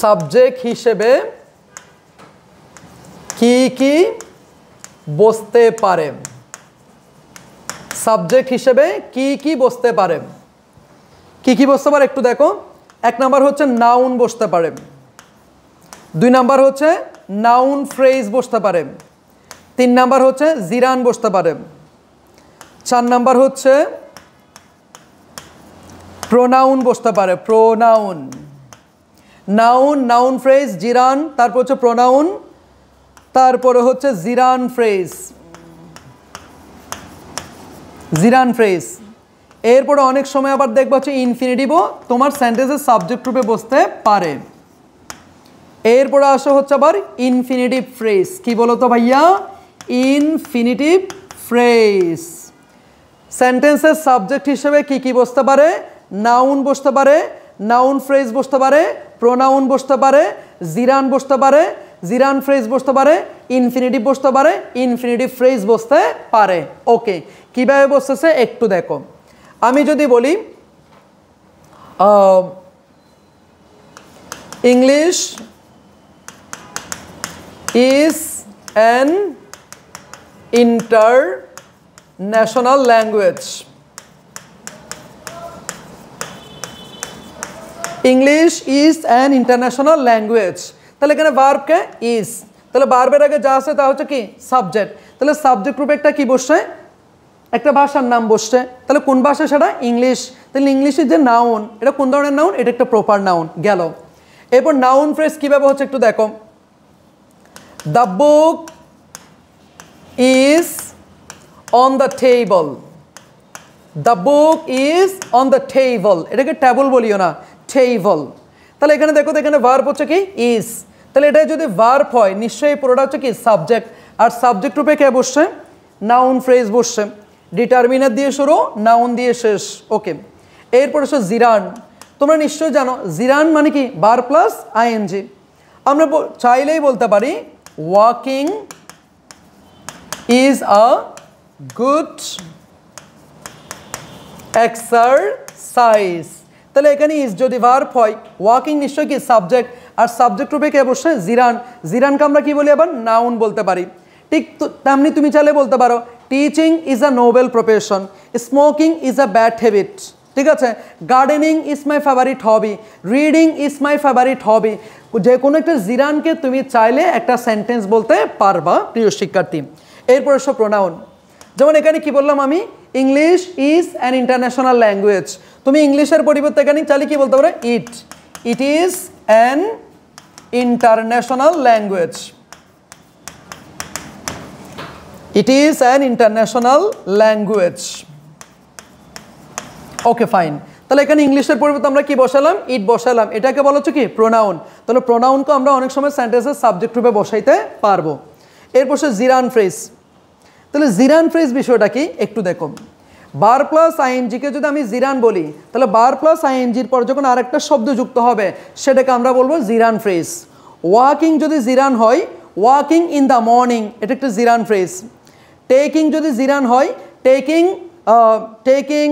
সাবজেক্ট হিসেবে কি কি বসতে পারে, সাবজেক্ট হিসেবে কি কি বসতে পারে, কি কি বসতে পারে একটু দেখো। এক নাম্বার হচ্ছে নাউন বসতে পারে, দুই নাম্বার হচ্ছে নাউন ফ্রেজ বসতে পারে, তিন নাম্বার হচ্ছে জিরান বসতে পারে, চার নাম্বার হচ্ছে প্রোনাউন বসতে পারে, প্রোনাউন, নাউন, নাউন ফ্রেজ, জিরান, তারপর হচ্ছে প্রোনাউন, তারপরে হচ্ছে জিরান ফ্রেজ, জিরান ফ্রেজ। এরপরে অনেক সময় আবার দেখবো হচ্ছে ইনফিনিটিভও তোমার সেন্টেন্সের সাবজেক্ট রূপে বসতে পারে। এরপরে আসা হচ্ছে আবার ইনফিনিটিভ ফ্রেজ। কি বলো তো ভাইয়া? Infinitive phrase. সেন্টেন্সের সাবজেক্ট হিসেবে কি কি বসতে পারে? নাউন বসতে পারে, নাউন ফ্রেজ বসতে পারে, প্রোনাউন বসতে পারে, জিরান বসতে পারে, জিরান ফ্রেজ বসতে পারে, ইনফিনিটিভ বসতে পারে, ইনফিনিটিভ ফ্রেজ বসতে পারে। ওকে, কীভাবে বসতেছে একটু দেখো। আমি যদি বলি English is an international language, English is an international language. তাহলে এখানে ভার্বকে ইজ, তাহলে ভার্বের আগে যা আছে তা হচ্ছে কি? সাবজেক্ট। তাহলে সাবজেক্ট রূপে একটা কি বসছে? একটা ভাষার নাম বসছে। তাহলে কোন ভাষা সেটা? ইংলিশ। তাহলে ইংলিশের যে নাউন, এটা কোন ধরনের নাউন? এটা একটা প্রপার নাউন গেল। এরপর নাউন ফ্রেজ কীভাবে হচ্ছে একটু দেখো। The book is on the table, the book is on the table, এটাকে টেবল বলিও না, টেবল। তাহলে এখানে দেখো, এখানে ভার্ব হচ্ছে কি? ইজ। তাহলে এটা যদি ভার্ব হয় নিশ্চয়ই পুরোটা হচ্ছে কি? সাবজেক্ট। আর সাবজেক্ট রূপে কে বসছে? নাউন ফ্রেজ বসছে। ডিটারমিনার দিয়ে শুরু, নাউন দিয়ে শেষ। ওকে, এরপর হচ্ছে জিরান। তোমরা নিশ্চয়ই জানো জিরান মানে কি? Verb plus ING. আমরা চাইলেই বলতে পারি walking is a good exercise. তাহলে এখানে ইজ যদি ভার্ব হয়, ওয়াকিং নিশ্চয়ই কি? সাবজেক্ট। আর সাবজেক্ট রূপে কে বসছে? জিরান। জিরানকে আমরা কি বলি? আবার নাউন বলতে পারি। ঠিক তেমনি তুমি চাইলে বলতে পারো teaching is a noble profession, smoking is a bad habit. ঠিক আছে, gardening is my favourite hobby, reading is my favourite hobby. যে কোনো একটা জিরানকে তুমি চাইলে একটা সেন্টেন্স বলতে পারবা প্রিয় শিক্ষার্থী। এরপর সব প্রোনাউন। যেমন এখানে কি বললাম আমি? English is an international language. তুমি ইংলিশের পরিবর্তে এখানে চাইলে কি বলতে পারো? It, it is an international language, it is an international language. Okay fine. তাহলে এখানে ইংলিশের পরিবর্তে আমরা কি বসালাম? ইট বসালাম। এটাকে বলা হচ্ছে কি? প্রোনাউন। তাহলে প্রোনাউনকে আমরা অনেক সময় সেন্টেন্সের সাবজেক্ট রূপে বসাইতে পারবো। এরপর সে জিরান ফ্রেজ। তাহলে জিরান ফ্রেজ বিষয়টা কি একটু দেখো। বার প্লাস আইএনজিকে যদি আমি জিরান বলি, তাহলে বার প্লাস আইএনজির পর যখন আরেকটা শব্দ যুক্ত হবে সেটাকে আমরা বলবো জিরান ফ্রেজ। ওয়াকিং যদি জিরান হয়, ওয়াকিং ইন দ্য মর্নিং, এটা একটা জিরান ফ্রেজ। টেকিং যদি জিরান হয়, টেকিং টেকিং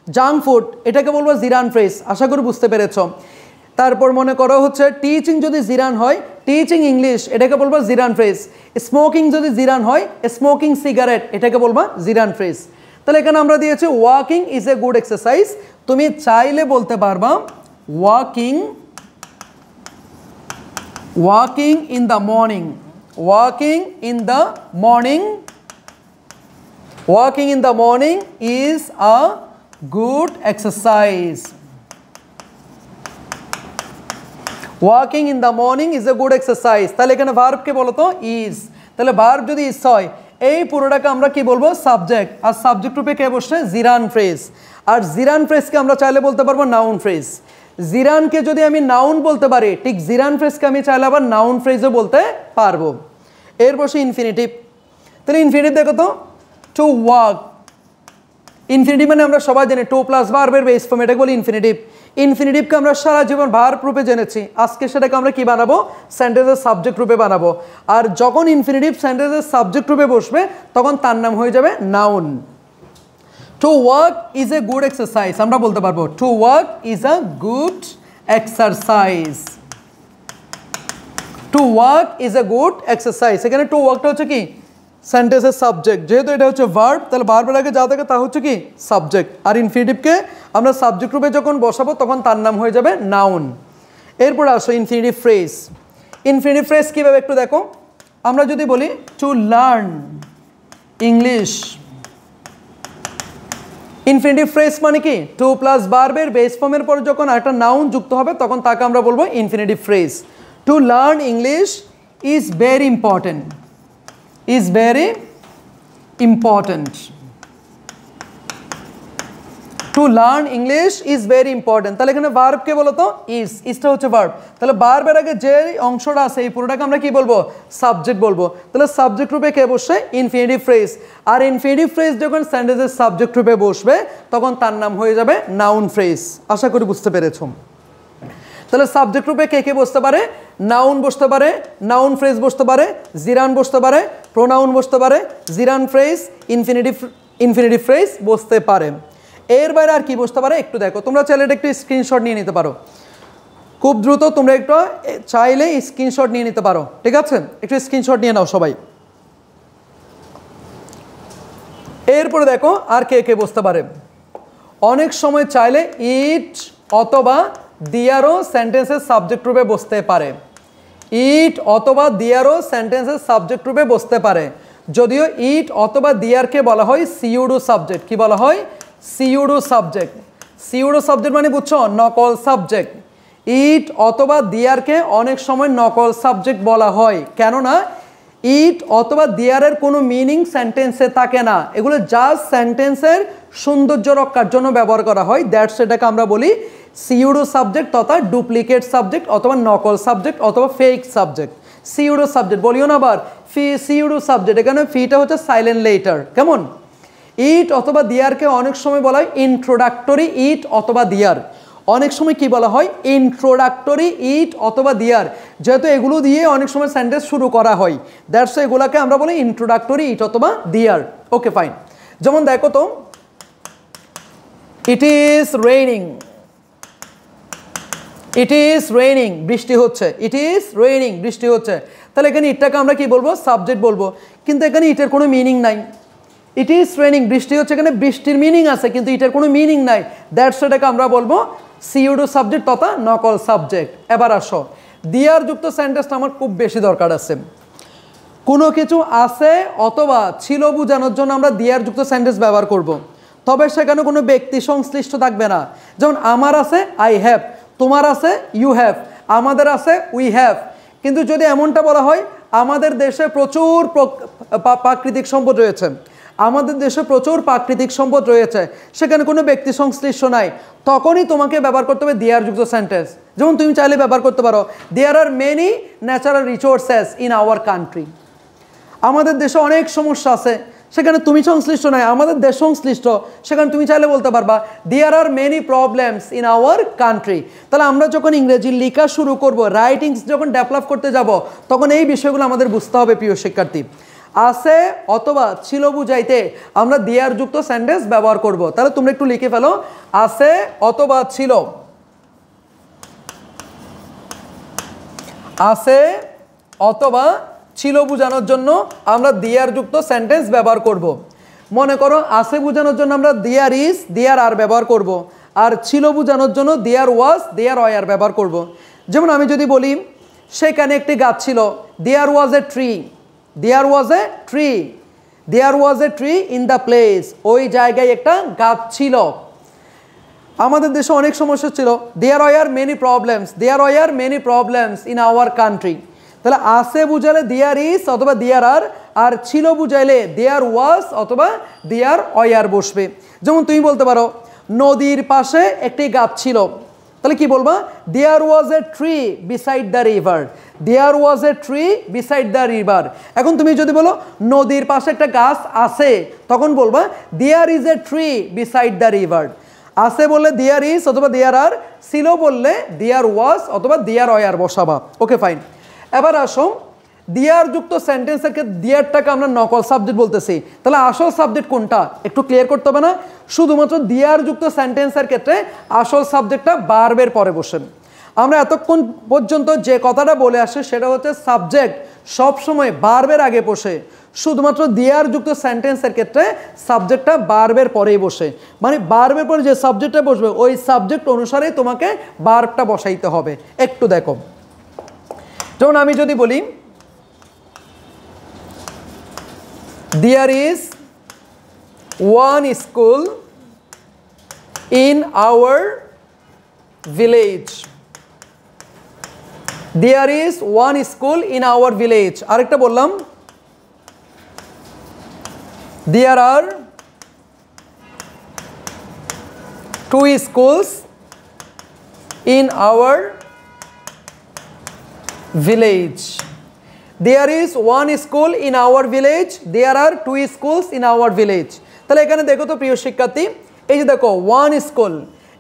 জাঙ্ক ফুড, এটাকে বলবো জিরান ফ্রেজ। আশা করি বুঝতে পেরেছ। তারপর মনে করো হচ্ছে টিচিং যদি জিরান হয়, টিচিং ইংলিশ, এটাকে বলবো জিরান ফ্রেজ। স্মোকিং যদি জিরান হয়, স্মোকিং সিগারেট, এটাকে বলবো জিরান ফ্রেজ। তাহলে এখানে আমরা দিয়েছি walking is a good exercise. তুমি চাইলে বলতে পারবা walking, walking in the morning, walking in the morning, walking in the morning is a good exercise, walking in the morning is a good exercise. তাহলে এখানে ভার্বকে বলো তো ইজ। তাহলে ভার্ব যদি ইজ হয়, এই পুরোটাকে আমরা কি বলবো? সাবজেক্ট। আর সাবজেক্ট রূপে কে বসছে? জিরান ফ্রেজ। আর জিরান ফ্রেজকে আমরা চাইলে বলতে পারবো নাউন ফ্রেজ। জিরানকে যদি আমি নাউন বলতে পারি, ঠিক জিরান ফ্রেজকে আমি চাইলে আবার নাউন ফ্রেজও বলতে পারবো। এর বসে ইনফিনিটিভ। তাহলে ইনফিনিটিভ দেখো তো, টু ওয়াক। ইনফিনিটিভ মানে আমরা সবাই জানি টু প্লাস ভার্বের বেস ফর্ম, এটাকে বলি ইনফিনিটিভ। ইনফিনিটিভকে আমরা সারা জীবন ভার্ব রূপে জেনেছি, আজকে সেটাকে আমরা কি বানাবো? সেন্টেন্সের সাবজেক্ট রূপে বানাবো। আর যখন ইনফিনিটিভ সেন্টেন্সের সাবজেক্ট রূপে বসবে তখন তার নাম হয়ে যাবে noun. To work is a good exercise, আমরা বলতে পারবো to work is a good exercise. To walk is a good exercise. এখানে টু ওয়াকটা হচ্ছে কি সেন্টেন্সের সাবজেক্ট, যেহেতু এটা হচ্ছে ভার্ব তাহলে ভার্বের আগে যা থাকে তা হচ্ছে কি সাবজেক্ট, আর ইনফিনিটিভকে আমরা সাবজেক্ট রূপে যখন বসাবো তখন তার নাম হয়ে যাবে নাউন। এরপরে আসো ইনফিনিটিভ ফ্রেজ। ইনফিনিটিভ ফ্রেজ কীভাবে একটু দেখো, আমরা যদি বলি two learn English, infinitive phrase মানে কি টু প্লাস ভার্বের বেস ফর্মের পরে যখন একটা নাউন যুক্ত হবে তখন তাকে আমরা বলবো infinitive phrase. Two learn English is very important, is very important. To learn English is very important. তাহলে এখানে ভার্ব কে বলো তো ইজটা হচ্ছে ভার্ব, তাহলে ভার্বের আগে যে অংশটা আছে এই পুরোটাকে আমরা কি বলবো সাবজেক্ট বলবো, তাহলে সাবজেক্ট রূপে কে বসে ইনফিনিটিভ ফ্রেজ, আর ইনফিনিটিভ ফ্রেজ যখন সেন্টেন্সের সাবজেক্ট রূপে বসবে তখন তার নাম হয়ে যাবে নাউন ফ্রেজ। আশা করি বুঝতে পেরেছো। তাহলে সাবজেক্ট রূপে কে কে বসতে পারে, নাউন বসতে পারে, নাউন ফ্রেজ বসতে পারে, জিরান বসতে পারে, প্রোনাউন বসতে পারে, জিরান ফ্রেজ, ইনফিনিটিভ ফ্রেজ বসতে পারে। এর বাইরে আর কি বসতে পারে একটু দেখো, তোমরা চাইলে একটু স্ক্রিনশট নিয়ে নিতে পারো, খুব দ্রুত তোমরা একটু চাইলে স্ক্রিনশট নিয়ে নিতে পারো, ঠিক আছে? একটু স্ক্রিনশট নিয়ে নাও সবাই। এরপরে দেখো আর কে কে বসতে পারে, অনেক সময় চাইলে ইট অথবা দিয়ারও সেন্টেন্সের সাবজেক্ট রূপে বসতে পারে, ইট অথবা দিয়ারও সেন্টেন্সের সাবজেক্ট রূপে বসতে পারে, যদিও ইট অথবা দিয়ারকে বলা হয় সিউডো সাবজেক্ট। কি বলা হয়? Pseudo subject. সিউডো সাবজেক্ট মানে বুঝছো নকল সাবজেক্ট। ইট অথবা দিয়ারকে অনেক সময় নকল সাবজেক্ট বলা হয়, কেননা ইট অথবা দিয়ারের কোনো মিনিং সেন্টেন্সে থাকে না, এগুলো জাস্ট সেন্টেন্সের সৌন্দর্য রক্ষার জন্য ব্যবহার করা হয়, দ্যাটস এটাকে আমরা বলি সিউডো সাবজেক্ট তথা ডুপ্লিকেট সাবজেক্ট অথবা নকল সাবজেক্ট অথবা ফেক সাবজেক্ট। সিউডো সাবজেক্ট বলিও না আবার সিউডো সাবজেক্ট, এখানে ফিটা হচ্ছে সাইলেন্ট লেটার। কেমন? ইট অথবা দিয়ারকে অনেক সময় বলা হয় ইন্ট্রোডাক্টরি ইট অথবা দিয়ার, অনেক সময় কি বলা হয় ইন্ট্রোডাক্টরি ইট অথবা দিয়ার, যেহেতু এগুলো দিয়ে অনেক সময় সেন্টেন্স শুরু করা হয়, দ্যাটস এগুলাকে আমরা বলি ইন্ট্রোডাক্টরি ইট অথবা দিয়ার। Okay fine. যেমন দেখো তো it is raining, it is raining বৃষ্টি হচ্ছে, ইট ইজ রেইনিং বৃষ্টি হচ্ছে, তাহলে এখানে ইটটাকে আমরা কি বলবো সাবজেক্ট বলবো, কিন্তু এখানে ইটের কোনো মিনিং নাই। ইট ইজ রেইনিং বৃষ্টি হচ্ছে, এখানে বৃষ্টির মিনিং আছে কিন্তু ইটের কোনো মিনিং নাই, দ্যাটস এটাকে আমরা বলবো সিউডো সাবজেক্ট তথা নকল সাবজেক্ট। এবার আসো দিয়ার যুক্ত সেন্টেন্সটা আমার খুব বেশি দরকার আছে। কোনো কিছু আছে অথবা ছিল বোঝানোর জন্য আমরা দিয়ার যুক্ত সেন্টেন্স ব্যবহার করব, তবে সেখানে কোনো ব্যক্তি সংশ্লিষ্ট থাকবে না। যেমন আমার আছে আই হ্যাভ, তোমার আছে ইউ হ্যাভ, আমাদের আছে উই হ্যাভ। কিন্তু যদি এমনটা বলা হয় আমাদের দেশে প্রচুর প্রাকৃতিক সম্পদ রয়েছে, আমাদের দেশে প্রচুর প্রাকৃতিক সম্পদ রয়েছে, সেখানে কোনো ব্যক্তি সংশ্লিষ্ট নাই, তখনই তোমাকে ব্যবহার করতে হবে দেয়ার যুক্ত সেন্টেন্স। যেমন তুমি চাইলে ব্যবহার করতে পারো there are many natural resources in our country, আমাদের দেশে অনেক সমস্যা আছে, সেখানে তুমি সংশ্লিষ্ট নাই, আমাদের দেশ সংশ্লিষ্ট, সেখানে তুমি চাইলে বলতে পারবা there are many problems in our country. তাহলে আমরা যখন ইংরেজি লেখা শুরু করব, রাইটিংস যখন ডেভেলপ করতে যাব, তখন এই বিষয়গুলো আমাদের বুঝতে হবে প্রিয় শিক্ষার্থী। আছে অথবা ছিল বুঝাইতে আমরা দেয়ার যুক্ত সেন্টেন্স ব্যবহার করব। তাহলে তোমরা একটু লিখে ফেলো আছে অথবা ছিল, আছে অথবা ছিল বোঝানোর জন্য আমরা দেয়ার যুক্ত সেন্টেন্স ব্যবহার করব। মনে করো আছে বোঝানোর জন্য আমরা দেয়ার ইজ দেয়ার আর ব্যবহার করব, আর ছিল বোঝানোর জন্য দেয়ার ওয়াজ দেয়ার ওয়ার ব্যবহার করব। যেমন আমি যদি বলি সেখানে একটি গাছ ছিল, there was a tree, there was a tree, there was a tree in the place, ওই জায়গায় একটা গাছ ছিল। আমাদের দেশে অনেক সমস্যা ছিল, there were many problems, there were many problems in our country. তাহলে আছে বুঝাইলে দেয়ার ইজ অথবা দেয়ার আর, আর ছিল বুঝাইলে দেয়ার ওয়াজ অথবা দেয়ার ওয়ার বসবে। যেমন তুমি বলতে পারো নদীর পাশে একটি গাছ ছিল, তাহলে কি বলবা there was a tree beside the river, there was a tree beside the river. এখন তুমি যদি বলো নদীর পাশে একটা গাছ আছে, তখন বলবা there is a tree beside the river. আছে বললে দেয়ার ইজ অথবা দেয়ার আর, ছিল বললে দেয়ার ওয়াজ অথবা দেয়ার ওয়ার বসাবা। Okay fine. এবার আসো দেয়ার যুক্ত সেন্টেন্সের ক্ষেত্রে দেয়ারটাকে আমরা নকল সাবজেক্ট বলতেছি, তাহলে আসল সাবজেক্ট কোনটা একটু ক্লিয়ার করতে হবে না? শুধুমাত্র দেয়ার যুক্ত সেন্টেন্সের ক্ষেত্রে আসল সাবজেক্টটা ভার্বের পরে বসে, আমরা এতক্ষণ পর্যন্ত যে কথাটা বলে আসে সেটা হচ্ছে সাবজেক্ট সবসময় ভার্বের আগে বসে, শুধুমাত্র দেয়ার যুক্ত সেন্টেন্সের ক্ষেত্রে সাবজেক্টটা ভার্বের পরেই বসে, মানে ভার্বের পরে যে সাবজেক্টটা বসবে ওই সাবজেক্ট অনুসারেই তোমাকে ভার্বটা বসাইতে হবে। একটু দেখো, যেমন আমি যদি বলি there is one school in our village, there is one school in our village. আরেকটা বললাম there are two schools in our village, there is one school in our village, there are two schools in our village। তাহলে এখানে দেখো তো প্রিয় শিক্ষার্থী, এই যে দেখো ওয়ান স্কুল,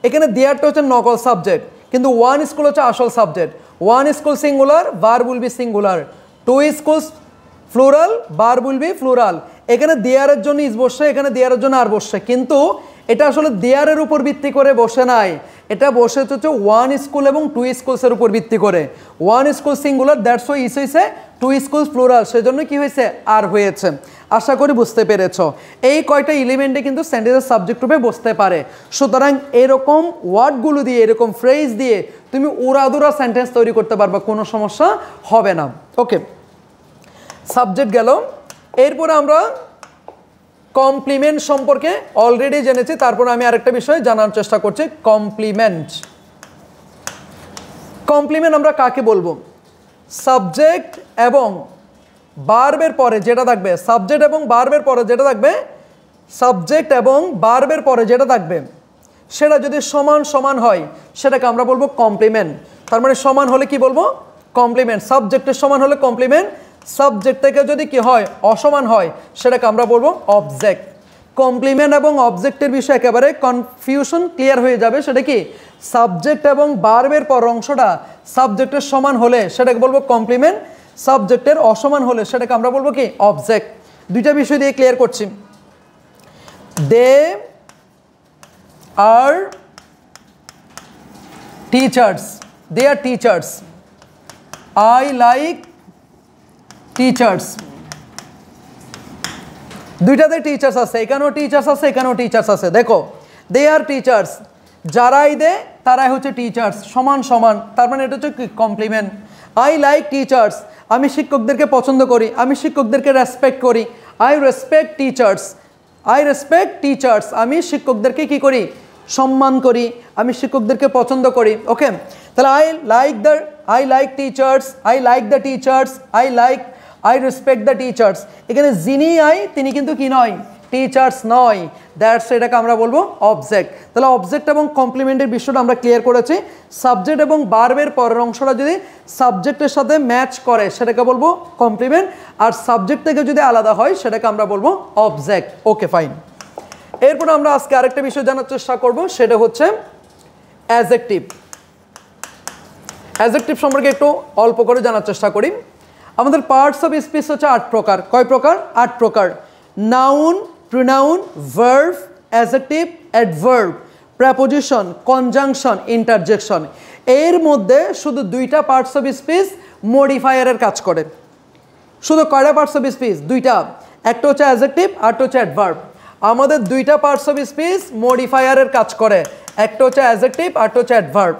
এখানে দেয়ারটা হচ্ছে নকল সাবজেক্ট, কিন্তু ওয়ান স্কুল হচ্ছে আসল subject. One school singular, verb will be singular. Two schools plural, verb will be plural. এখানে দেয়ারের জন্য ইজ বসছে, এখানে দেয়ারের জন্য আর বসছে, কিন্তু এটা আসলে দেয়ারের উপর ভিত্তি করে বসে নাই, এটা বসে হচ্ছে ওয়ান স্কুল এবং টু স্কুলসের উপর ভিত্তি করে। One school singular, that's why is হয়েছে, টু স্কুলস প্লুরাল, সেজন্য কি হয়েছে আর হয়েছে। আশা করি বুঝতে পেরেছ। এই কয়টা এলিমেন্টে কিন্তু সেন্টেন্সের সাবজেক্ট রূপে বসতে পারে। সুতরাং এরকম ওয়ার্ডগুলো দিয়ে, এরকম ফ্রেজ দিয়ে তুমি উড়াদুরা সেন্টেন্স তৈরি করতে পারবা, কোনো সমস্যা হবে না। ওকে, সাবজেক্ট গেল। এরপরে আমরা কমপ্লিমেন্ট সম্পর্কে অলরেডি জেনেছি, তারপর আমি আরেকটা বিষয় জানার চেষ্টা করছি, কমপ্লিমেন্ট। কমপ্লিমেন্ট আমরা কাকে বলবো? সাবজেক্ট এবং ভার্বের পরে যেটা থাকবে, সাবজেক্ট এবং ভার্বের পরে যেটা থাকবে, সাবজেক্ট এবং ভার্বের পরে যেটা থাকবে সেটা যদি সমান সমান হয় সেটাকে আমরা বলবো কমপ্লিমেন্ট। তার মানে সমান হলে কি বলবো? কমপ্লিমেন্ট। সাবজেক্টের সমান হলে কমপ্লিমেন্ট, সাবজেক্ট থেকে যদি কি হয় অসমান হয় সেটাকে আমরা বলবো অবজেক্ট। কমপ্লিমেন্ট এবং অবজেক্টের বিষয়ে একেবারে কনফিউশন ক্লিয়ার হয়ে যাবে। সেটা কি? সাবজেক্ট এবং ভার্বের পর অংশটা সাবজেক্টের সমান হলে সেটাকে বলবো কমপ্লিমেন্ট, সাবজেক্টের অসমান হলে সেটাকে আমরা বলবো কি? অবজেক্ট। দুইটা বিষয় দিয়ে ক্লিয়ার করছি। They are teachers, they are teachers, I like teachers. দুইটাতে টিচার্স আছে, এখানেও টিচার্স আছে, এখানেও টিচার্স আছে। দেখো, দে আর টিচার্স, যারাই দে তারাই হচ্ছে টিচার্স, সমান সমান, তার মানে এটা হচ্ছে কমপ্লিমেন্ট। আই লাইক টিচার্স, আমি শিক্ষকদেরকে পছন্দ করি, আমি শিক্ষকদেরকে রেসপেক্ট করি। I respect teachers, I respect teachers, আমি শিক্ষকদেরকে কি করি? সম্মান করি, আমি শিক্ষকদেরকে পছন্দ করি। ওকে, তাহলে I like teachers, I like the teachers, I respect the teachers. এখানে যিনি আই তিনি কিন্তু কি নয়? টিচার্স নয়। দ্যাটস এটাকে আমরা বলবো অবজেক্ট। তাহলে অবজেক্ট এবং কমপ্লিমেন্টের বিষয়টা আমরা ক্লিয়ার করেছি। সাবজেক্ট এবং ভার্বের পরের অংশটা যদি সাবজেক্টের সাথে ম্যাচ করে সেটাকে বলবো কমপ্লিমেন্ট, আর সাবজেক্ট থেকে যদি আলাদা হয় সেটাকে আমরা বলবো অবজেক্ট। ওকে, ফাইন। এরপর আমরা আজকে আরেকটা বিষয় জানার চেষ্টা করব, সেটা হচ্ছে অ্যাডজেক্টিভ। অ্যাডজেক্টিভ সম্পর্কে একটু অল্প করে জানার চেষ্টা করি। আমাদের পার্টস অফ স্পিচ হচ্ছে 8 প্রকার। কয় প্রকার? 8 প্রকার। Noun, pronoun, verb, adjective, adverb, preposition, conjunction, interjection. এর মধ্যে শুধু 2টা পার্টস অফ স্পিচ মডিফায়ারের কাজ করে। শুধু কয়টা পার্টস অফ স্পিচ? 2টা। একটা হচ্ছে অ্যাডজেক্টিভ, আরটা হচ্ছে অ্যাডভার্ব। আমাদের 2টা পার্টস অফ স্পিচ মডিফায়ারের কাজ করে, একটা হচ্ছে অ্যাডজেক্টিভ, আরটা হচ্ছে অ্যাডভার্ব।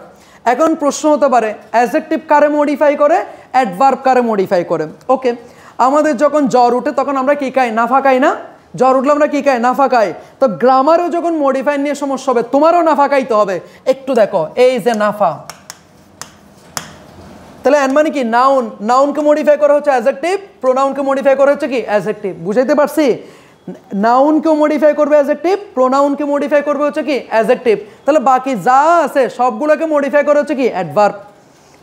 এখন প্রশ্ন হতে পারে অ্যাডজেক্টিভ কারে মডিফাই করে, অ্যাডভার্ব কারে মডিফাই করে? ওকে, আমাদের যখন জ্বর উঠে তখন আমরা কি খাই? নাফা খাই না? জ্বর উঠলে আমরা কি খাই? নাফা খাই। তো গ্রামারেও যখন মডিফাই নিয়ে সমস্যা হবে তোমারও নাফা খাইতে হবে। একটু দেখো, এই যে নাফা, তাহলে এর মানে কি? নাউন, নাউনকে মডিফাই করা হচ্ছে অ্যাডজেক্টিভ, প্রোনাউনকে মডিফাই করা হচ্ছে কি? অ্যাডজেক্টিভ। বুঝাইতে পারছি? নাউনকেও মডিফাই করবে অ্যাডজেক্টিভ, প্রোনাউনকে মডিফাই করবে হচ্ছে কি? অ্যাডজেক্টিভ। তাহলে বাকি যা আছে সবগুলোকে মডিফাই করা হচ্ছে কি? অ্যাডভার্ব।